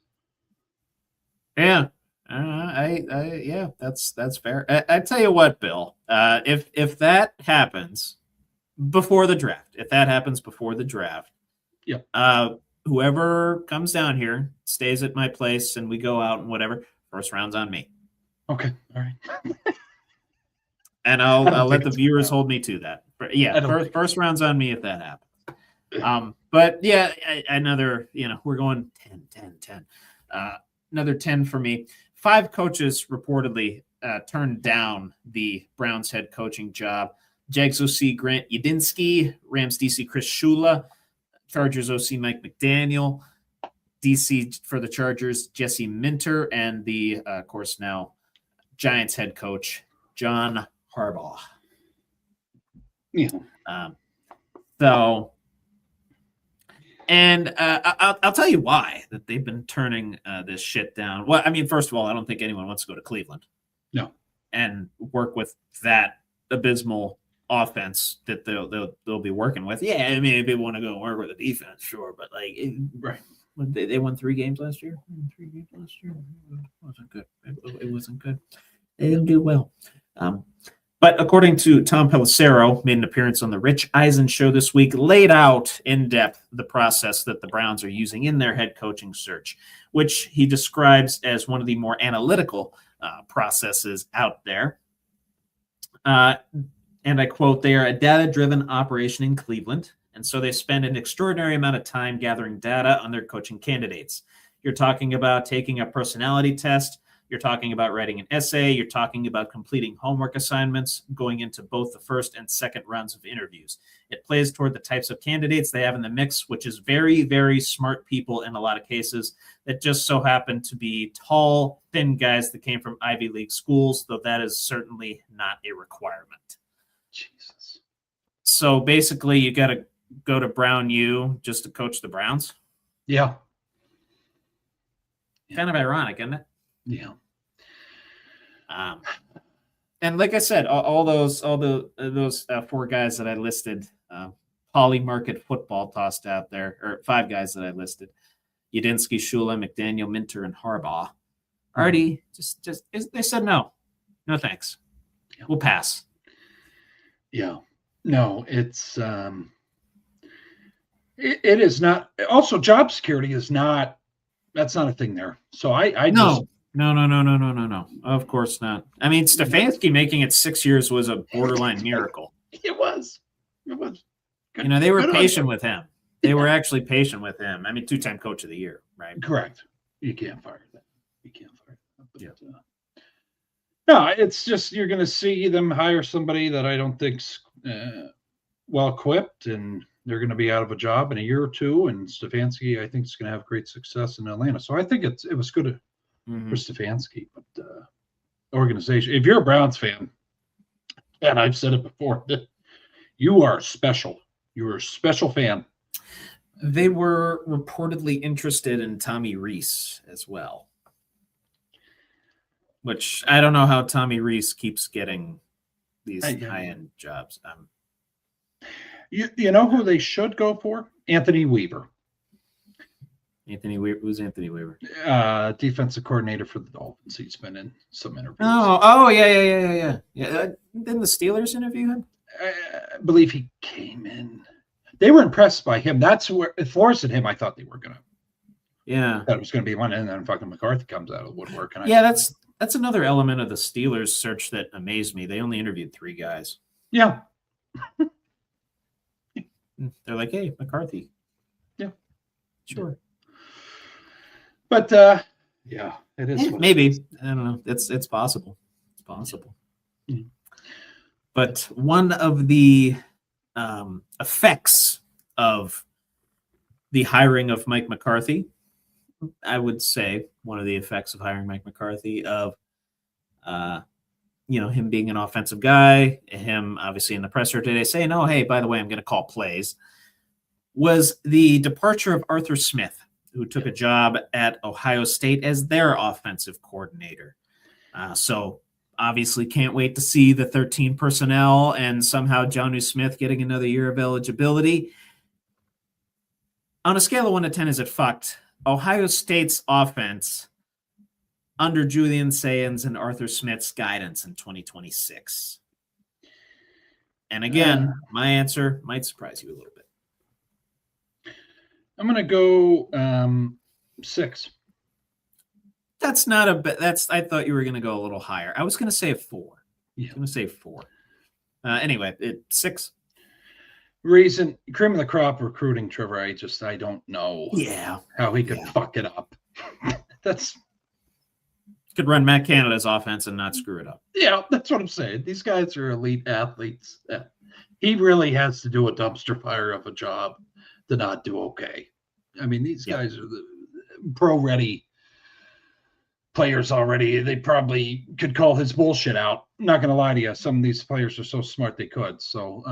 Yeah. Yeah, that's fair. I tell you what, Bill, if that happens before the draft, yeah, whoever comes down here stays at my place and we go out and whatever, first round's on me. Okay. All right. And I'll let the viewers hold me to that. But yeah, first round's on me if that happens. But yeah, another, we're going 10. Another 10 for me. 5 coaches reportedly turned down the Browns head coaching job. Jags OC Grant Yudinski, Rams DC Chris Shula, Chargers OC Mike McDaniel, DC for the Chargers Jesse Minter, and the, of course, now Giants head coach John Harbaugh. Yeah. And I'll tell you why that they've been turning this shit down. Well, I mean, first of all, I don't think anyone wants to go to Cleveland. No. And work with that abysmal offense that they'll be working with. Yeah, I mean, if they want to go work with the defense, sure, but right. They won 3 games last year. It wasn't good. It wasn't good. They didn't do well. But according to Tom Pelissero, made an appearance on the Rich Eisen show this week, laid out in depth the process that the Browns are using in their head coaching search, which he describes as one of the more analytical processes out there. And I quote, "They are a data-driven operation in Cleveland, and so they spend an extraordinary amount of time gathering data on their coaching candidates. You're talking about taking a personality test. You're talking about writing an essay. You're talking about completing homework assignments, going into both the first and second rounds of interviews. It plays toward the types of candidates they have in the mix, which is very, very smart people in a lot of cases that just so happen to be tall, thin guys that came from Ivy League schools, though that is certainly not a requirement." Jesus. So basically, you got to go to Brown U just to coach the Browns. Yeah. Kind of ironic, isn't it? Yeah. And like I said, all those 4 guys that I listed, Poly Market Football tossed out there, or 5 guys that I listed, Yudinski, Shula, McDaniel, Minter, and Harbaugh, already just they said no thanks. Yeah. We'll pass. Yeah. No, it's it is not. Also, job security is not. That's not a thing there. So I No. Of course not. I mean, Stefanski making it 6 years was a borderline miracle. It was. Good. They were patient with him. They were actually patient with him. I mean, 2-time coach of the year, right? Correct. You can't fire that. But, yeah. No, it's just you're going to see them hire somebody that I don't think's well equipped, and they're going to be out of a job in a year or two. And Stefanski, I think, is going to have great success in Atlanta. So I think it was good for Stefanski, but organization. If you're a Browns fan, and I've said it before, that you are special. You're a special fan. They were reportedly interested in Tommy Rees as well, which I don't know how Tommy Rees keeps getting these high-end jobs. You know who they should go for? Anthony Weaver. Anthony Weaver. Who's Anthony Weaver? Defensive coordinator for the Dolphins. He's been in some interviews. Yeah. Didn't the Steelers interview him? I believe he came in. They were impressed by him. That's where Forrest and him. I thought they were gonna. Yeah, that was gonna be one, and then fucking McCarthy comes out of the woodwork. And that's another element of the Steelers search that amazed me. They only interviewed 3 guys. Yeah. They're like, hey, McCarthy. Yeah. Sure. But yeah, it is. Maybe. I don't know. It's possible. It's possible. Mm-hmm. But one of the effects of the hiring of Mike McCarthy, I would say one of the effects of hiring Mike McCarthy of him being an offensive guy, him obviously in the presser today saying, oh, hey, by the way, I'm going to call plays, was the departure of Arthur Smith, who took a job at Ohio State as their offensive coordinator. So obviously can't wait to see the 13 personnel and somehow Jonnu Smith getting another year of eligibility. On a scale of 1 to 10, is it fucked? Ohio State's offense under Julian Sayans and Arthur Smith's guidance in 2026. And again, my answer might surprise you a little bit. I'm going to go 6. That's not a bit. I thought you were going to go a little higher. I was going to say a 4. Yeah. I'm going to say 4. Anyway, 6. Reason, cream of the crop recruiting, Trevor. I don't know. Yeah. How he could fuck it up. Could run Matt Canada's offense and not screw it up. Yeah, that's what I'm saying. These guys are elite athletes. He really has to do a dumpster fire of a job to not do okay. I mean, these guys are the pro-ready players already. They probably could call his bullshit out. I'm not going to lie to you. Some of these players are so smart they could. So,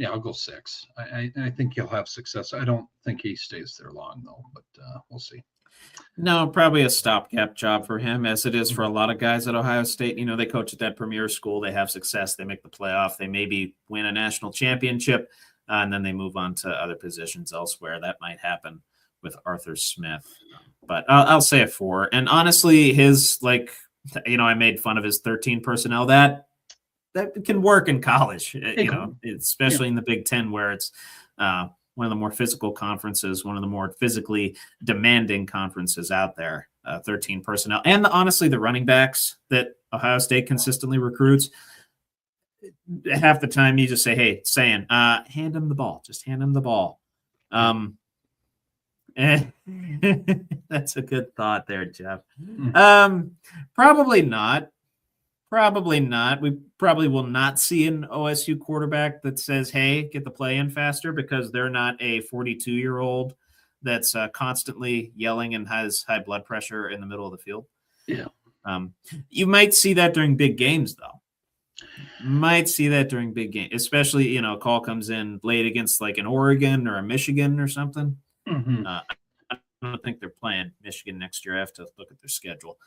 I'll go 6. I think he'll have success. I don't think he stays there long, though, but we'll see. No, probably a stopgap job for him, as it is for a lot of guys at Ohio State. They coach at that premier school. They have success. They make the playoff. They maybe win a national championship, and then they move on to other positions elsewhere. That might happen with Arthur Smith. But I'll say a 4. And honestly, I made fun of his 13 personnel. That can work in college, especially in the Big Ten, where it's one of the more physical conferences, one of the more physically demanding conferences out there. 13 personnel. And honestly, the running backs that Ohio State consistently recruits, half the time you just say, hey, hand him the ball. Just hand him the ball. That's a good thought there, Jeff. Probably not. We probably will not see an OSU quarterback that says, hey, get the play in faster, because they're not a 42-year-old that's constantly yelling and has high blood pressure in the middle of the field. Yeah. You might see that during big games, though. Especially, a call comes in late against like an Oregon or a Michigan or something. Mm-hmm. I don't think they're playing Michigan next year. I have to look at their schedule.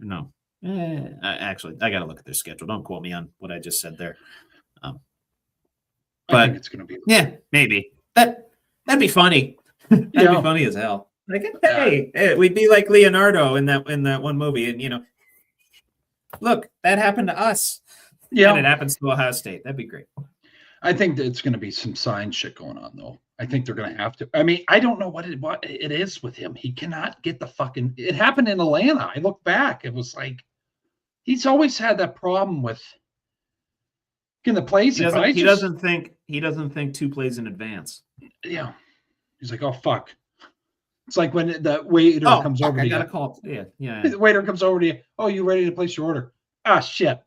No. Actually, I got to look at their schedule. Don't quote me on what I just said there. But I think it's going to be. Yeah, maybe. That'd be funny. That'd be funny as hell. Like, hey, we'd be like Leonardo in that one movie, and look, that happened to us. Yeah, and it happens to Ohio State. That'd be great. I think that it's going to be some sign shit going on, though. I think they're going to have to. I mean, I don't know what it is with him. He cannot get the fucking. It happened in Atlanta. I look back. It was like he's always had that problem with getting the plays. He doesn't think 2 plays in advance. Yeah, he's like, oh fuck. It's like when the waiter comes over to you. I got a call. Yeah. The waiter comes over to you. Oh, you ready to place your order? Ah, shit.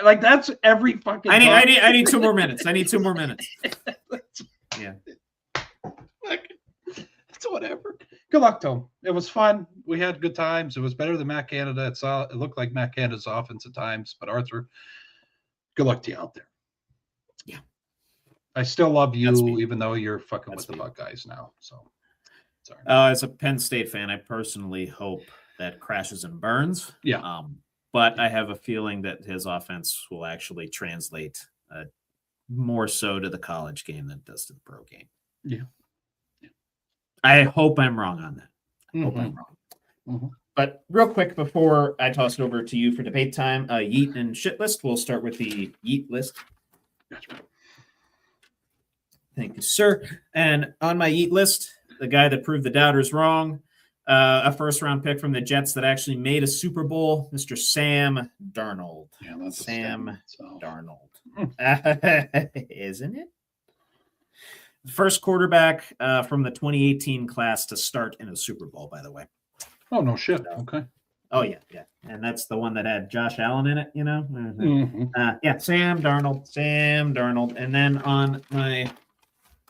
Like that's every fucking. I need 2 more minutes. I need 2 more minutes. Yeah. It's whatever. Good luck to him. It was fun. We had good times. It was better than Matt Canada. It looked like Matt Canada's offense at times, but Arthur, good luck to you out there. Yeah. I still love you, even though you're fucking with the Buckeyes now. So, sorry. As a Penn State fan, I personally hope that crashes and burns. Yeah. but I have a feeling that his offense will actually translate more so to the college game than it does to the pro game. Yeah. I hope I'm wrong on that. Mm-hmm. Hope I'm wrong. Mm-hmm. But real quick before I toss it over to you for debate time, yeet and shit list. We'll start with the yeet list. Thank you, sir. And on my yeet list, the guy that proved the doubters wrong, a first-round pick from the Jets that actually made a Super Bowl, Mr. Sam Darnold. Yeah, that's Sam so. Darnold. Isn't it? First quarterback from the 2018 class to start in a Super Bowl, by the way. Oh, no shit. Okay. Oh, yeah. And that's the one that had Josh Allen in it, you know? Mm-hmm. Yeah, Sam Darnold. And then on my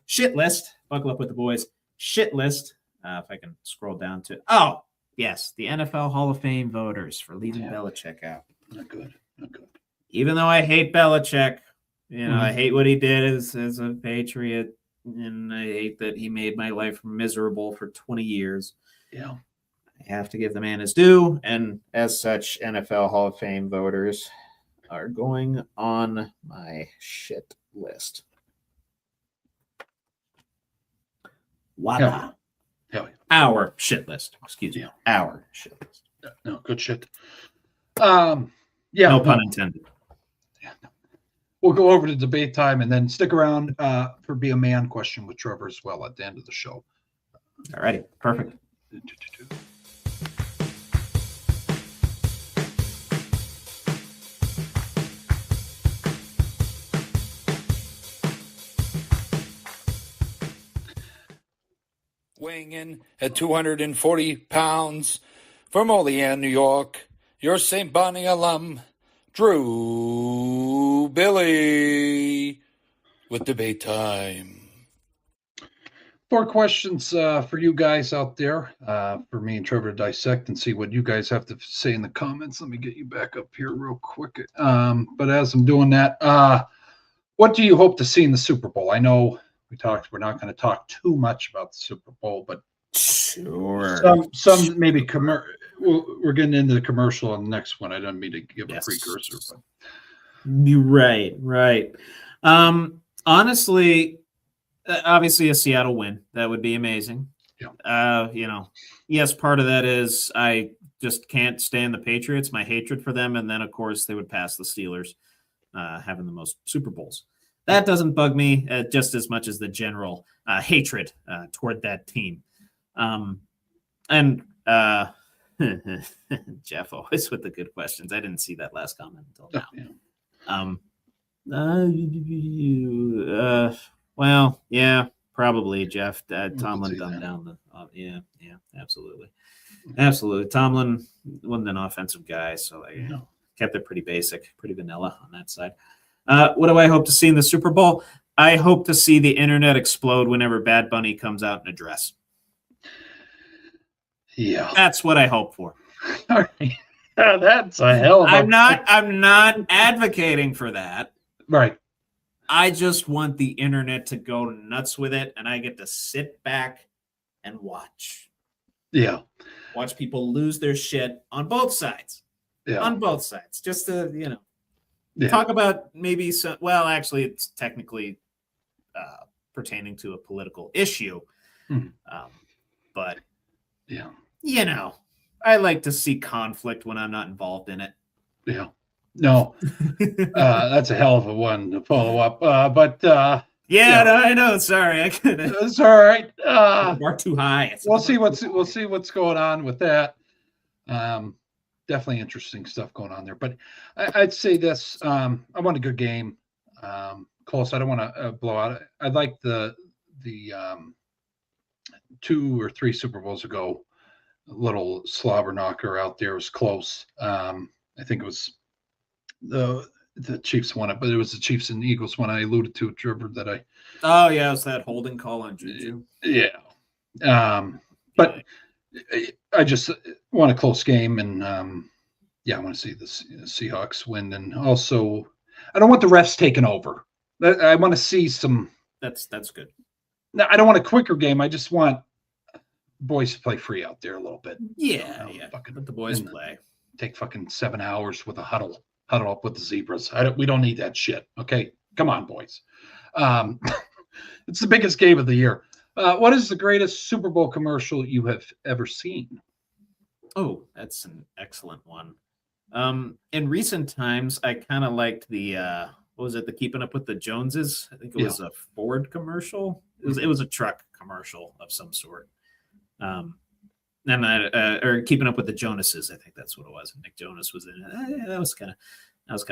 shit list, buckle up with the boys, shit list, if I can scroll down to, oh, yes, the NFL Hall of Fame voters for leaving Belichick out. Not good. Even though I hate Belichick, I hate what he did as a Patriot, and I hate that he made my life miserable for 20 years. Yeah. I have to give the man his due, and as such, NFL Hall of Fame voters are going on my shit list. Voila. Hell yeah. Our shit list. Excuse me. Our shit list. No, good shit. Yeah. No pun intended. Yeah. No. We'll go over to debate time and then stick around for Be a Man question with Trevor as well at the end of the show. All righty. Perfect. Weighing in at 240 pounds from Olean, New York, your St. Bonnie alum, Drew Billy, with debate time. 4 questions for you guys out there, for me and Trevor to dissect and see what you guys have to say in the comments. Let me get you back up here real quick. But as I'm doing that, what do you hope to see in the Super Bowl? I know we're not going to talk too much about the Super Bowl, but sure, some maybe we're getting into the commercial on the next one. I don't mean to give a precursor, but you're right. Honestly, obviously a Seattle win, that would be amazing. Yeah. Yes, part of that is I just can't stand the Patriots, my hatred for them, and then of course they would pass the Steelers, having the most Super Bowls. That doesn't bug me just as much as the general hatred toward that team. And Jeff always with the good questions. I didn't see that last comment until now. Well, yeah, probably, Jeff. Tomlin dumbed down the. Yeah, absolutely. Tomlin wasn't an offensive guy, so they kept it pretty basic, pretty vanilla on that side. What do I hope to see in the Super Bowl? I hope to see the internet explode whenever Bad Bunny comes out in a dress. Yeah, that's what I hope for. All right. That's a hell of a. I'm not advocating for that. Right. I just want the internet to go nuts with it, and I get to sit back and watch. Yeah. Watch people lose their shit on both sides. Yeah. On both sides, just to talk about maybe some. Well, actually, it's technically pertaining to a political issue, but I like to see conflict when I'm not involved in it. Yeah. No, that's a hell of a one to follow up. But no, I know. Sorry, I couldn't. It's all right. Bar too high. We'll see what's going on with that. Definitely interesting stuff going on there. But I'd say this: I want a good game, close. I don't want to blow out. I'd like the 2 or 3 Super Bowls ago, a little slobber knocker out there was close. I think it was the Chiefs won it, but it was the Chiefs and Eagles one I alluded to, Trevor, that I. Oh yeah, it's that holding call on Juju. Yeah, but I just want a close game, and I want to see the Seahawks win, and also I don't want the refs taking over. I want to see some. That's good. No, I don't want a quicker game. I just want boys to play free out there a little bit. Yeah. Let the boys play. take fucking 7 hours with a huddle up with the zebras. We don't need that shit. Okay, come on, boys. It's the biggest game of the year. What is the greatest Super Bowl commercial you have ever seen? Oh, that's an excellent one. In recent times, I kind of liked the what was it? The Keeping Up with the Joneses. I think it was a Ford commercial. It was a truck commercial of some sort. Or Keeping Up with the Jonases. I think that's what it was. Nick Jonas was in it. Yeah, that was kind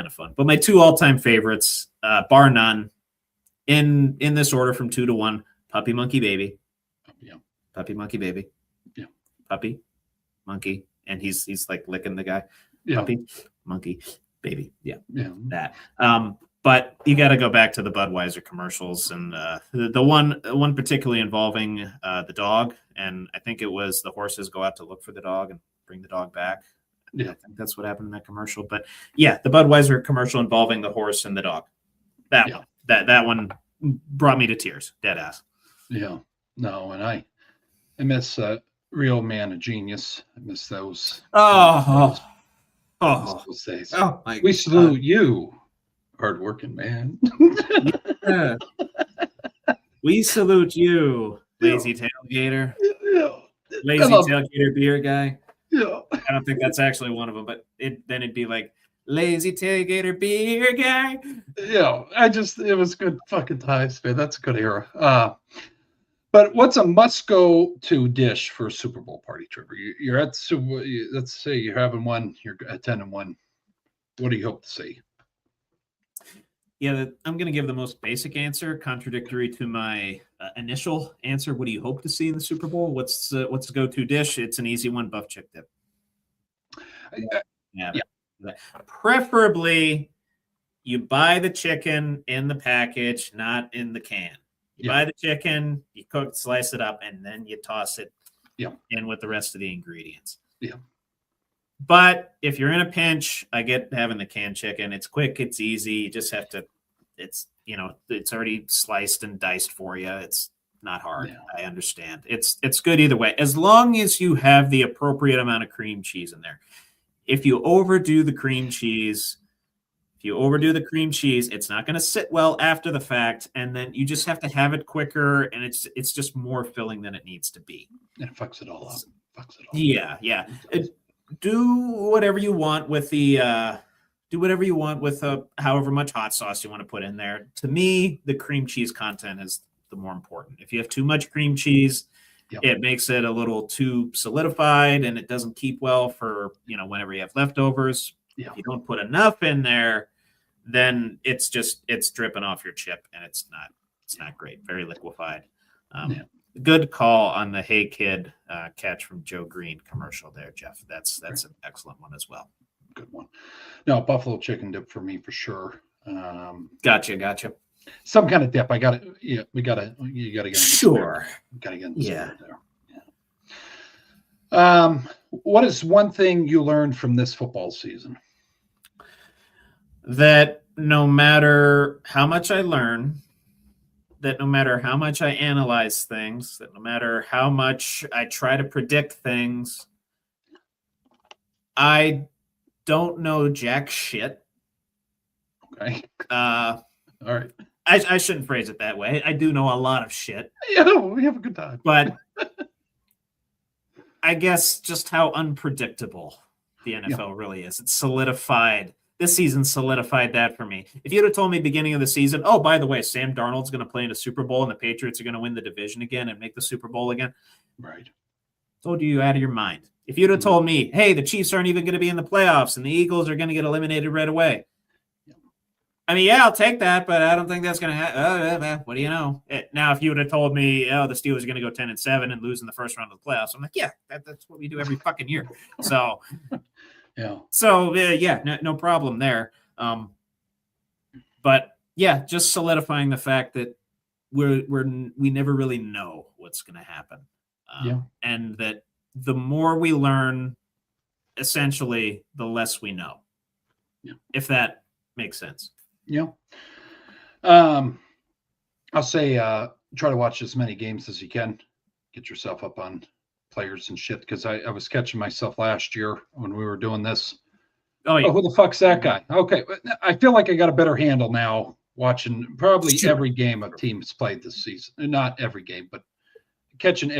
of fun. But my two all-time favorites, bar none, in this order from 2 to 1: Puppy, Monkey, Baby. Yeah. Puppy, Monkey, Baby. Yeah. Puppy, Monkey, and he's like licking the guy. Yeah. Puppy, Monkey, Baby. Yeah. Yeah. That. But you got to go back to the Budweiser commercials, and the one particularly involving the dog, and I think it was the horses go out to look for the dog and bring the dog back. Yeah. I think that's what happened in that commercial. But yeah, the Budweiser commercial involving the horse and the dog. That one brought me to tears, dead ass. Yeah. No, and I miss Real Man of Genius. I miss those. Those days. Oh my We salute you, hardworking man. Yeah. We salute you, lazy tailgater. Yeah. Lazy tailgater beer guy. Yeah. I don't think that's actually one of them, but it'd be like lazy tailgater beer guy. Yeah. It was good fucking times, man. That's a good era. But what's a must-go-to dish for a Super Bowl party, Trevor? You're at Super. Let's say you're having one. You're attending one. What do you hope to see? Yeah, I'm going to give the most basic answer, contradictory to my initial answer. What do you hope to see in the Super Bowl? What's the go-to dish? It's an easy one: buff chick dip. Yeah. Preferably, you buy the chicken in the package, not in the can. You buy the chicken, you cook, slice it up, and then you toss it in with the rest of the ingredients. Yeah. But if you're in a pinch, I get having the canned chicken. It's quick, it's easy. You just have to, it's already sliced and diced for you. It's not hard. Yeah. I understand. It's good either way, as long as you have the appropriate amount of cream cheese in there. If you overdo the cream cheese, it's not going to sit well after the fact, and then you just have to have it quicker, and it's just more filling than it needs to be. And it fucks it all up. Yeah. Do whatever you want with however much hot sauce you want to put in there. To me, the cream cheese content is the more important. If you have too much cream cheese, it makes it a little too solidified, and it doesn't keep well for whenever you have leftovers. If you don't put enough in there, then it's dripping off your chip, and it's not great. Very liquefied. Good call on the "Hey Kid" catch from Joe Green commercial there, Jeff. That's an excellent one as well. Good one. No, buffalo chicken dip for me for sure. Gotcha. Some kind of dip. I got it. Yeah, you got to get. Sure. Got to get there. Yeah. What is one thing you learned from this football season? That no matter how much I learn, that no matter how much I analyze things, that no matter how much I try to predict things, I don't know jack shit. Okay. All right. I shouldn't phrase it that way. I do know a lot of shit. Yeah, no, we have a good time. But I guess just how unpredictable the NFL really is. It's solidified. This season solidified that for me. If you'd have told me beginning of the season, oh, by the way, Sam Darnold's going to play in a Super Bowl and the Patriots are going to win the division again and make the Super Bowl again. Right. Told you out of your mind. If you'd have told me, hey, the Chiefs aren't even going to be in the playoffs and the Eagles are going to get eliminated right away. I mean, yeah, I'll take that, but I don't think that's going to happen. What do you know? Now, if you would have told me, oh, the Steelers are going to go 10-7 and lose in the first round of the playoffs, I'm like, yeah, that's what we do every fucking year. So, no problem there. But yeah, just solidifying the fact that we never really know what's going to happen, and that the more we learn, essentially, the less we know. Yeah. If that makes sense. Yeah. I'll say try to watch as many games as you can. Get yourself up on players and shit, because I was catching myself last year when we were doing this. Oh, yeah. Oh, who the fuck's that guy? Okay, I feel like I got a better handle now watching probably every game a team's played this season. Not every game, but catching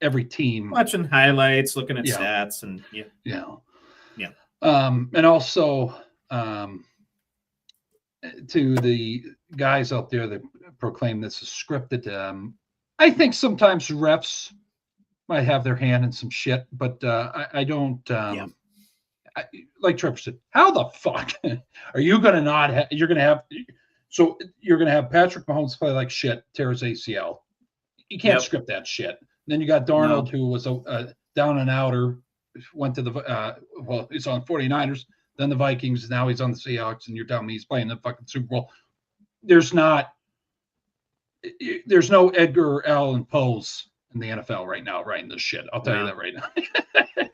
every team. Watching highlights, looking at Yeah. stats, and Yeah. And also to the guys out there that proclaim this is scripted, I think sometimes refs might have their hand in some shit, but I don't. Like Trevor said, how the fuck are you going to not have? You're going to have. So you're going to have Patrick Mahomes play like shit, tear his ACL. You can't script that shit. Then you got Darnold, who was a down and outer, went to the he's on 49ers, then the Vikings, now he's on the Seahawks, and you're telling me he's playing the fucking Super Bowl. There's no Edgar Allan Poe's in the NFL right now writing this shit. I'll tell you that right now.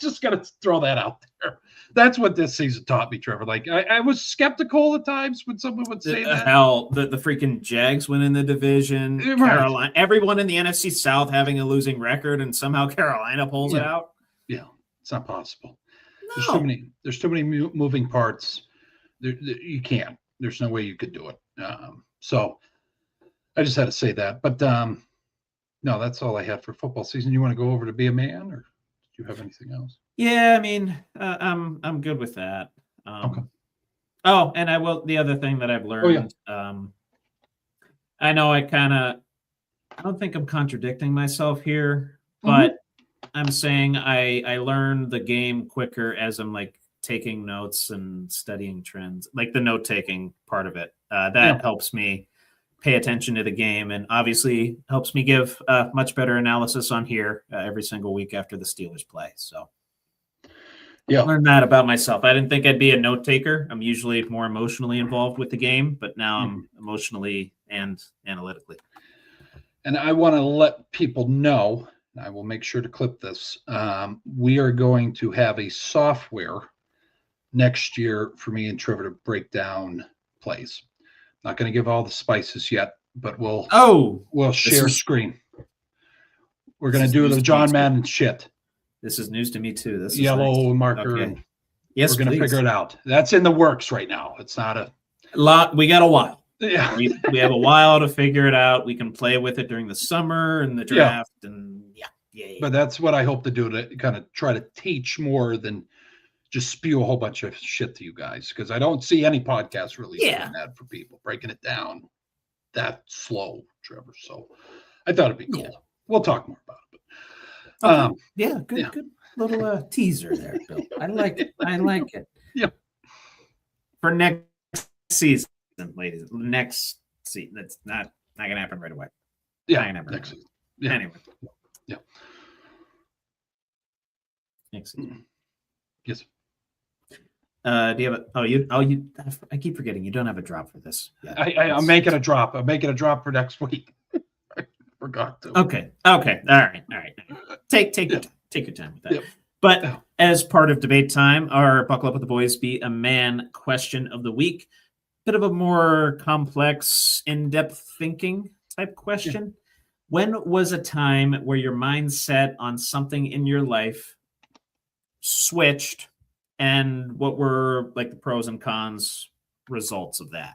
Just gotta throw that out there. That's what this season taught me, Trevor. Like I was skeptical at times when someone would say that. Hell, the freaking Jags win in the division. Right. Carolina, everyone in the NFC South having a losing record, and somehow Carolina pulls it out. Yeah, it's not possible. No. There's too many moving parts. You can't. There's no way you could do it. So I just had to say that. But no, that's all I had for football season. You want to go over to be a man, or do you have anything else? Yeah, I mean, I'm good with that. Okay. Oh, and I will. The other thing that I've learned, I know I don't think I'm contradicting myself here, but I'm saying I learn the game quicker as I'm like taking notes and studying trends, like the note taking part of it. That helps me pay attention to the game, and obviously helps me give much better analysis on here every single week after the Steelers play. So I learned that about myself. I didn't think I'd be a note taker. I'm usually more emotionally involved with the game, but now I'm emotionally and analytically. And I want to let people know, I will make sure to clip this. We are going to have a software next year for me and Trevor to break down plays. Not going to give all the spices yet, but we'll share screen. We're going to do the John Madden shit. This is news to me too. This is yellow nice. marker. Okay. Yes, we're going to figure it out. That's in the works right now. It's not a lot. We got a while. Yeah, we have a while to figure it out. We can play with it during the summer and the draft, and But that's what I hope to do, to kind of try to teach more than just spew a whole bunch of shit to you guys, because I don't see any podcasts really doing that for people, breaking it down that slow, Trevor. So I thought it'd be cool. Yeah. We'll talk more about it. But, good little teaser there, Bill. I like it. Yeah. For next season, ladies. Next season. That's not gonna happen right away. Yeah. Next season. Yeah. Anyway. Yeah. Next season. Yes. Do you have I keep forgetting you don't have a drop for this. Yeah. I'm making a drop. I'm making a drop for next week. I forgot to. Okay. All right. Take your time with that. Yep. But as part of debate time, our Buckle Up with the Boys Be a Man question of the week. Bit of a more complex, in-depth thinking type question. Yeah. When was a time where your mindset on something in your life switched, and what were like the pros and cons results of that?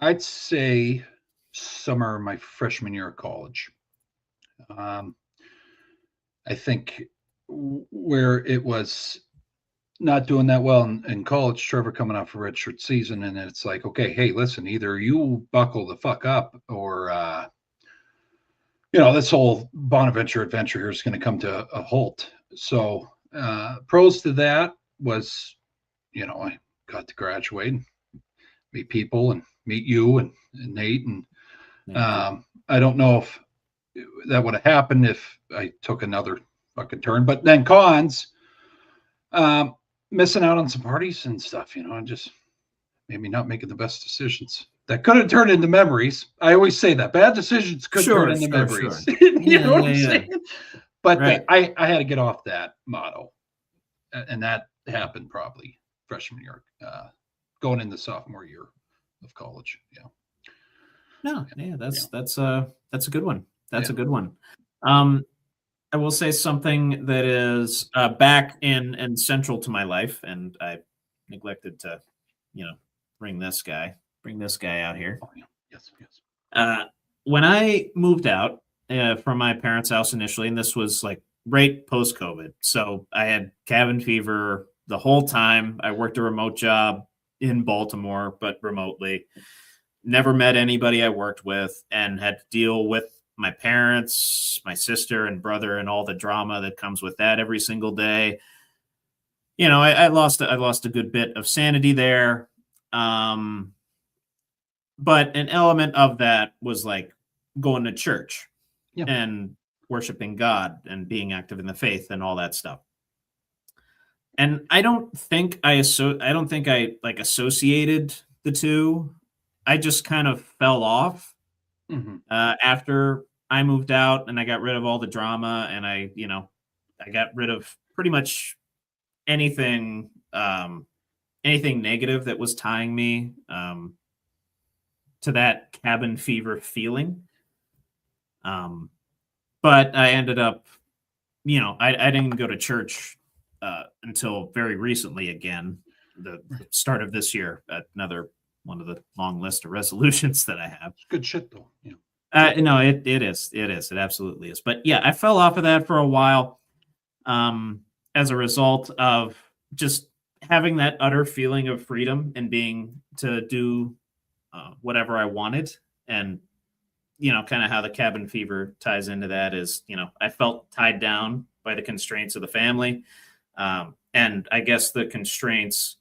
I'd say summer of my freshman year of college. I think where it was not doing that well in college, Trevor coming off a redshirt season, and it's like, okay, hey, listen, either you buckle the fuck up, or this whole Bonaventure adventure here is going to come to a halt. So pros to that was, I got to graduate and meet people and meet you and Nate, and I don't know if that would have happened if I took another fucking turn. But then cons, missing out on some parties and stuff, and just maybe not making the best decisions. That could have turned into memories. I always say that bad decisions could turn into memories. Sure. you know what I'm saying? But I had to get off that motto, and that happened probably freshman year, going into sophomore year of college. Yeah. No, that's a good one. That's a good one. I will say something that is back in and central to my life, and I neglected to, bring this guy out here. Oh, yeah. Yes. When I moved out from my parents' house initially, and this was like right post-COVID, so I had cabin fever the whole time. I worked a remote job in Baltimore, but remotely. Never met anybody I worked with, and had to deal with my parents, my sister and brother, and all the drama that comes with that every single day. I lost a good bit of sanity there. But an element of that was like going to church and worshiping God and being active in the faith and all that stuff. And I don't think I like associated the two. I just kind of fell off after I moved out, and I got rid of all the drama, and I got rid of pretty much anything negative that was tying me to that cabin fever feeling. But I ended up, I didn't go to church until very recently again, the start of this year, another one of the long list of resolutions that I have. It's good shit though. No, it is. It absolutely is. But yeah, I fell off of that for a while as a result of just having that utter feeling of freedom and being to do whatever I wanted. And, kind of how the cabin fever ties into that is, I felt tied down by the constraints of the family. And I guess the constraints,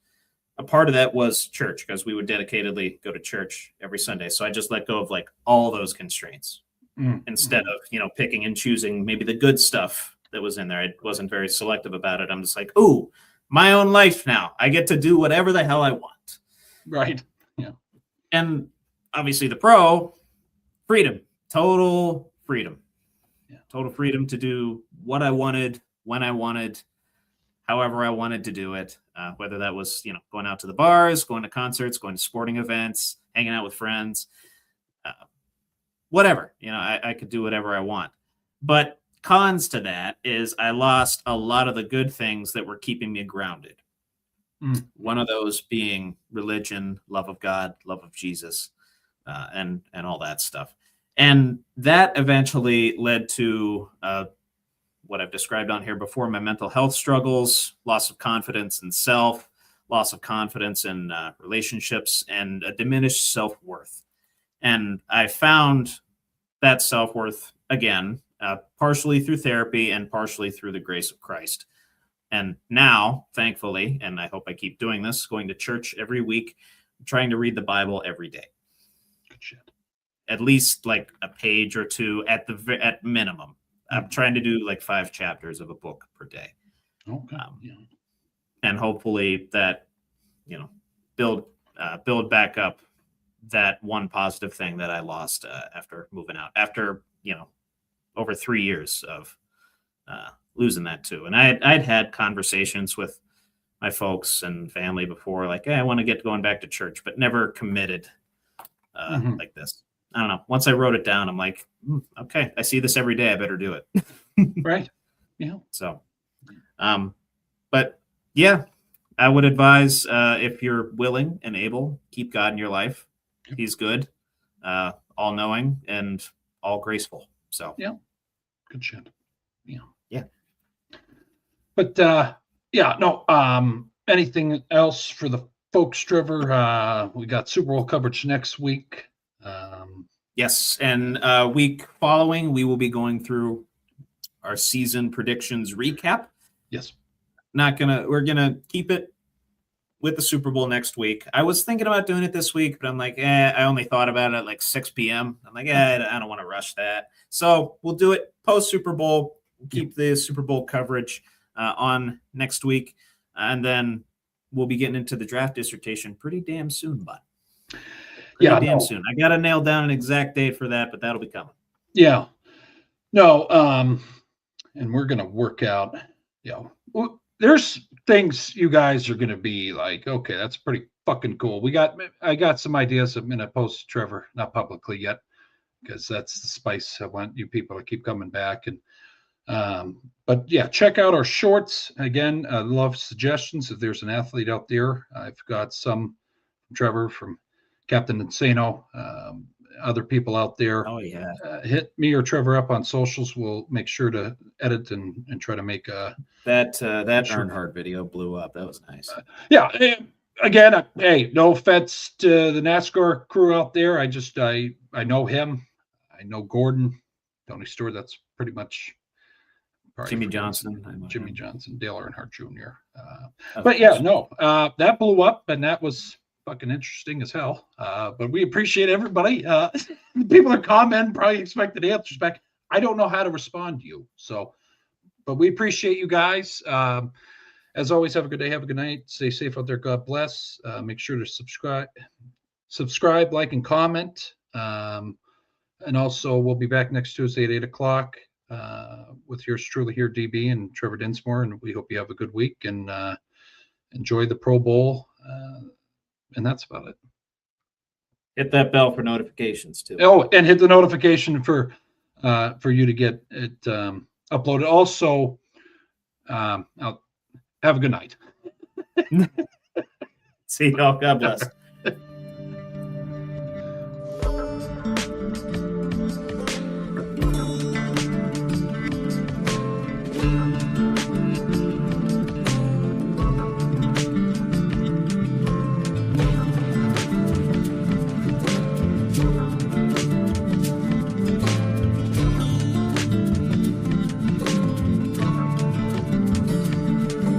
a part of that was church, because we would dedicatedly go to church every Sunday. So I just let go of like all those constraints instead of, picking and choosing maybe the good stuff that was in there. I wasn't very selective about it. I'm just like, ooh, my own life now. I get to do whatever the hell I want. Right. Yeah. And obviously the pro, freedom, total freedom. Yeah. Total freedom to do what I wanted, when I wanted, however I wanted to do it, whether that was, going out to the bars, going to concerts, going to sporting events, hanging out with friends, whatever, I could do whatever I want. But cons to that is I lost a lot of the good things that were keeping me grounded. One of those being religion, love of God, love of Jesus, and all that stuff. And that eventually led to what I've described on here before, my mental health struggles, loss of confidence in self, loss of confidence in relationships, and a diminished self-worth. And I found that self-worth, again, partially through therapy and partially through the grace of Christ. And now, thankfully, and I hope I keep doing this, going to church every week, trying to read the Bible every day. Good shit. At least like a page or two at minimum. I'm trying to do like 5 chapters of a book per day. Okay. And hopefully that, build back up that one positive thing that I lost after moving out, after, over 3 years of losing that too. And I'd had conversations with my folks and family before, like, hey, I want to get going back to church, but never committed like this. I don't know. Once I wrote it down, I'm like, okay, I see this every day. I better do it. Right. Yeah. So, but yeah, I would advise if you're willing and able, keep God in your life. He's good, all knowing, and all graceful. So, yeah, good shit. Yeah. Yeah. But no. Anything else for the folks, Trevor? We got Super Bowl coverage next week. Yes, and week following, we will be going through our season predictions recap. Yes. We're gonna keep it with the Super Bowl next week. I was thinking about doing it this week, but I'm like, I only thought about it at like 6 p.m. I'm like, I don't want to rush that. So we'll do it post Super Bowl. Keep the Super Bowl coverage on next week, and then we'll be getting into the draft dissertation pretty damn soon, bud. Soon. I got to nail down an exact date for that, but that'll be coming. Yeah. No. And we're going to work out, there's things you guys are going to be like, okay, that's pretty fucking cool. I got some ideas I'm going to post to Trevor, not publicly yet. because that's the spice. I want you people to keep coming back. And but yeah, check out our shorts again. I love suggestions. If there's an athlete out there, I've got some from Trevor, from Captain Insano, other people out there. Oh yeah. Hit me or Trevor up on socials. We'll make sure to edit and try to make that sure. Earnhardt video blew up. That was nice. Yeah. Again, hey, no offense to the NASCAR crew out there. I know him. I know Gordon, Tony Stewart. That's pretty much Jimmy Johnson, Dale Earnhardt Jr. But yeah, no, that blew up, and that was fucking interesting as hell. But we appreciate everybody. People are commenting, probably expected answers back. I don't know how to respond to you. So, but we appreciate you guys. As always, have a good day. Have a good night. Stay safe out there. God bless. Make sure to subscribe, like, and comment. And also, we'll be back next Tuesday at 8 o'clock with yours truly here, DB and Trevor Dinsmore. And we hope you have a good week and enjoy the Pro Bowl. And that's about it. Hit that bell for notifications too. Oh, and hit the notification for you to get it uploaded. Also, have a good night. See y'all. God bless.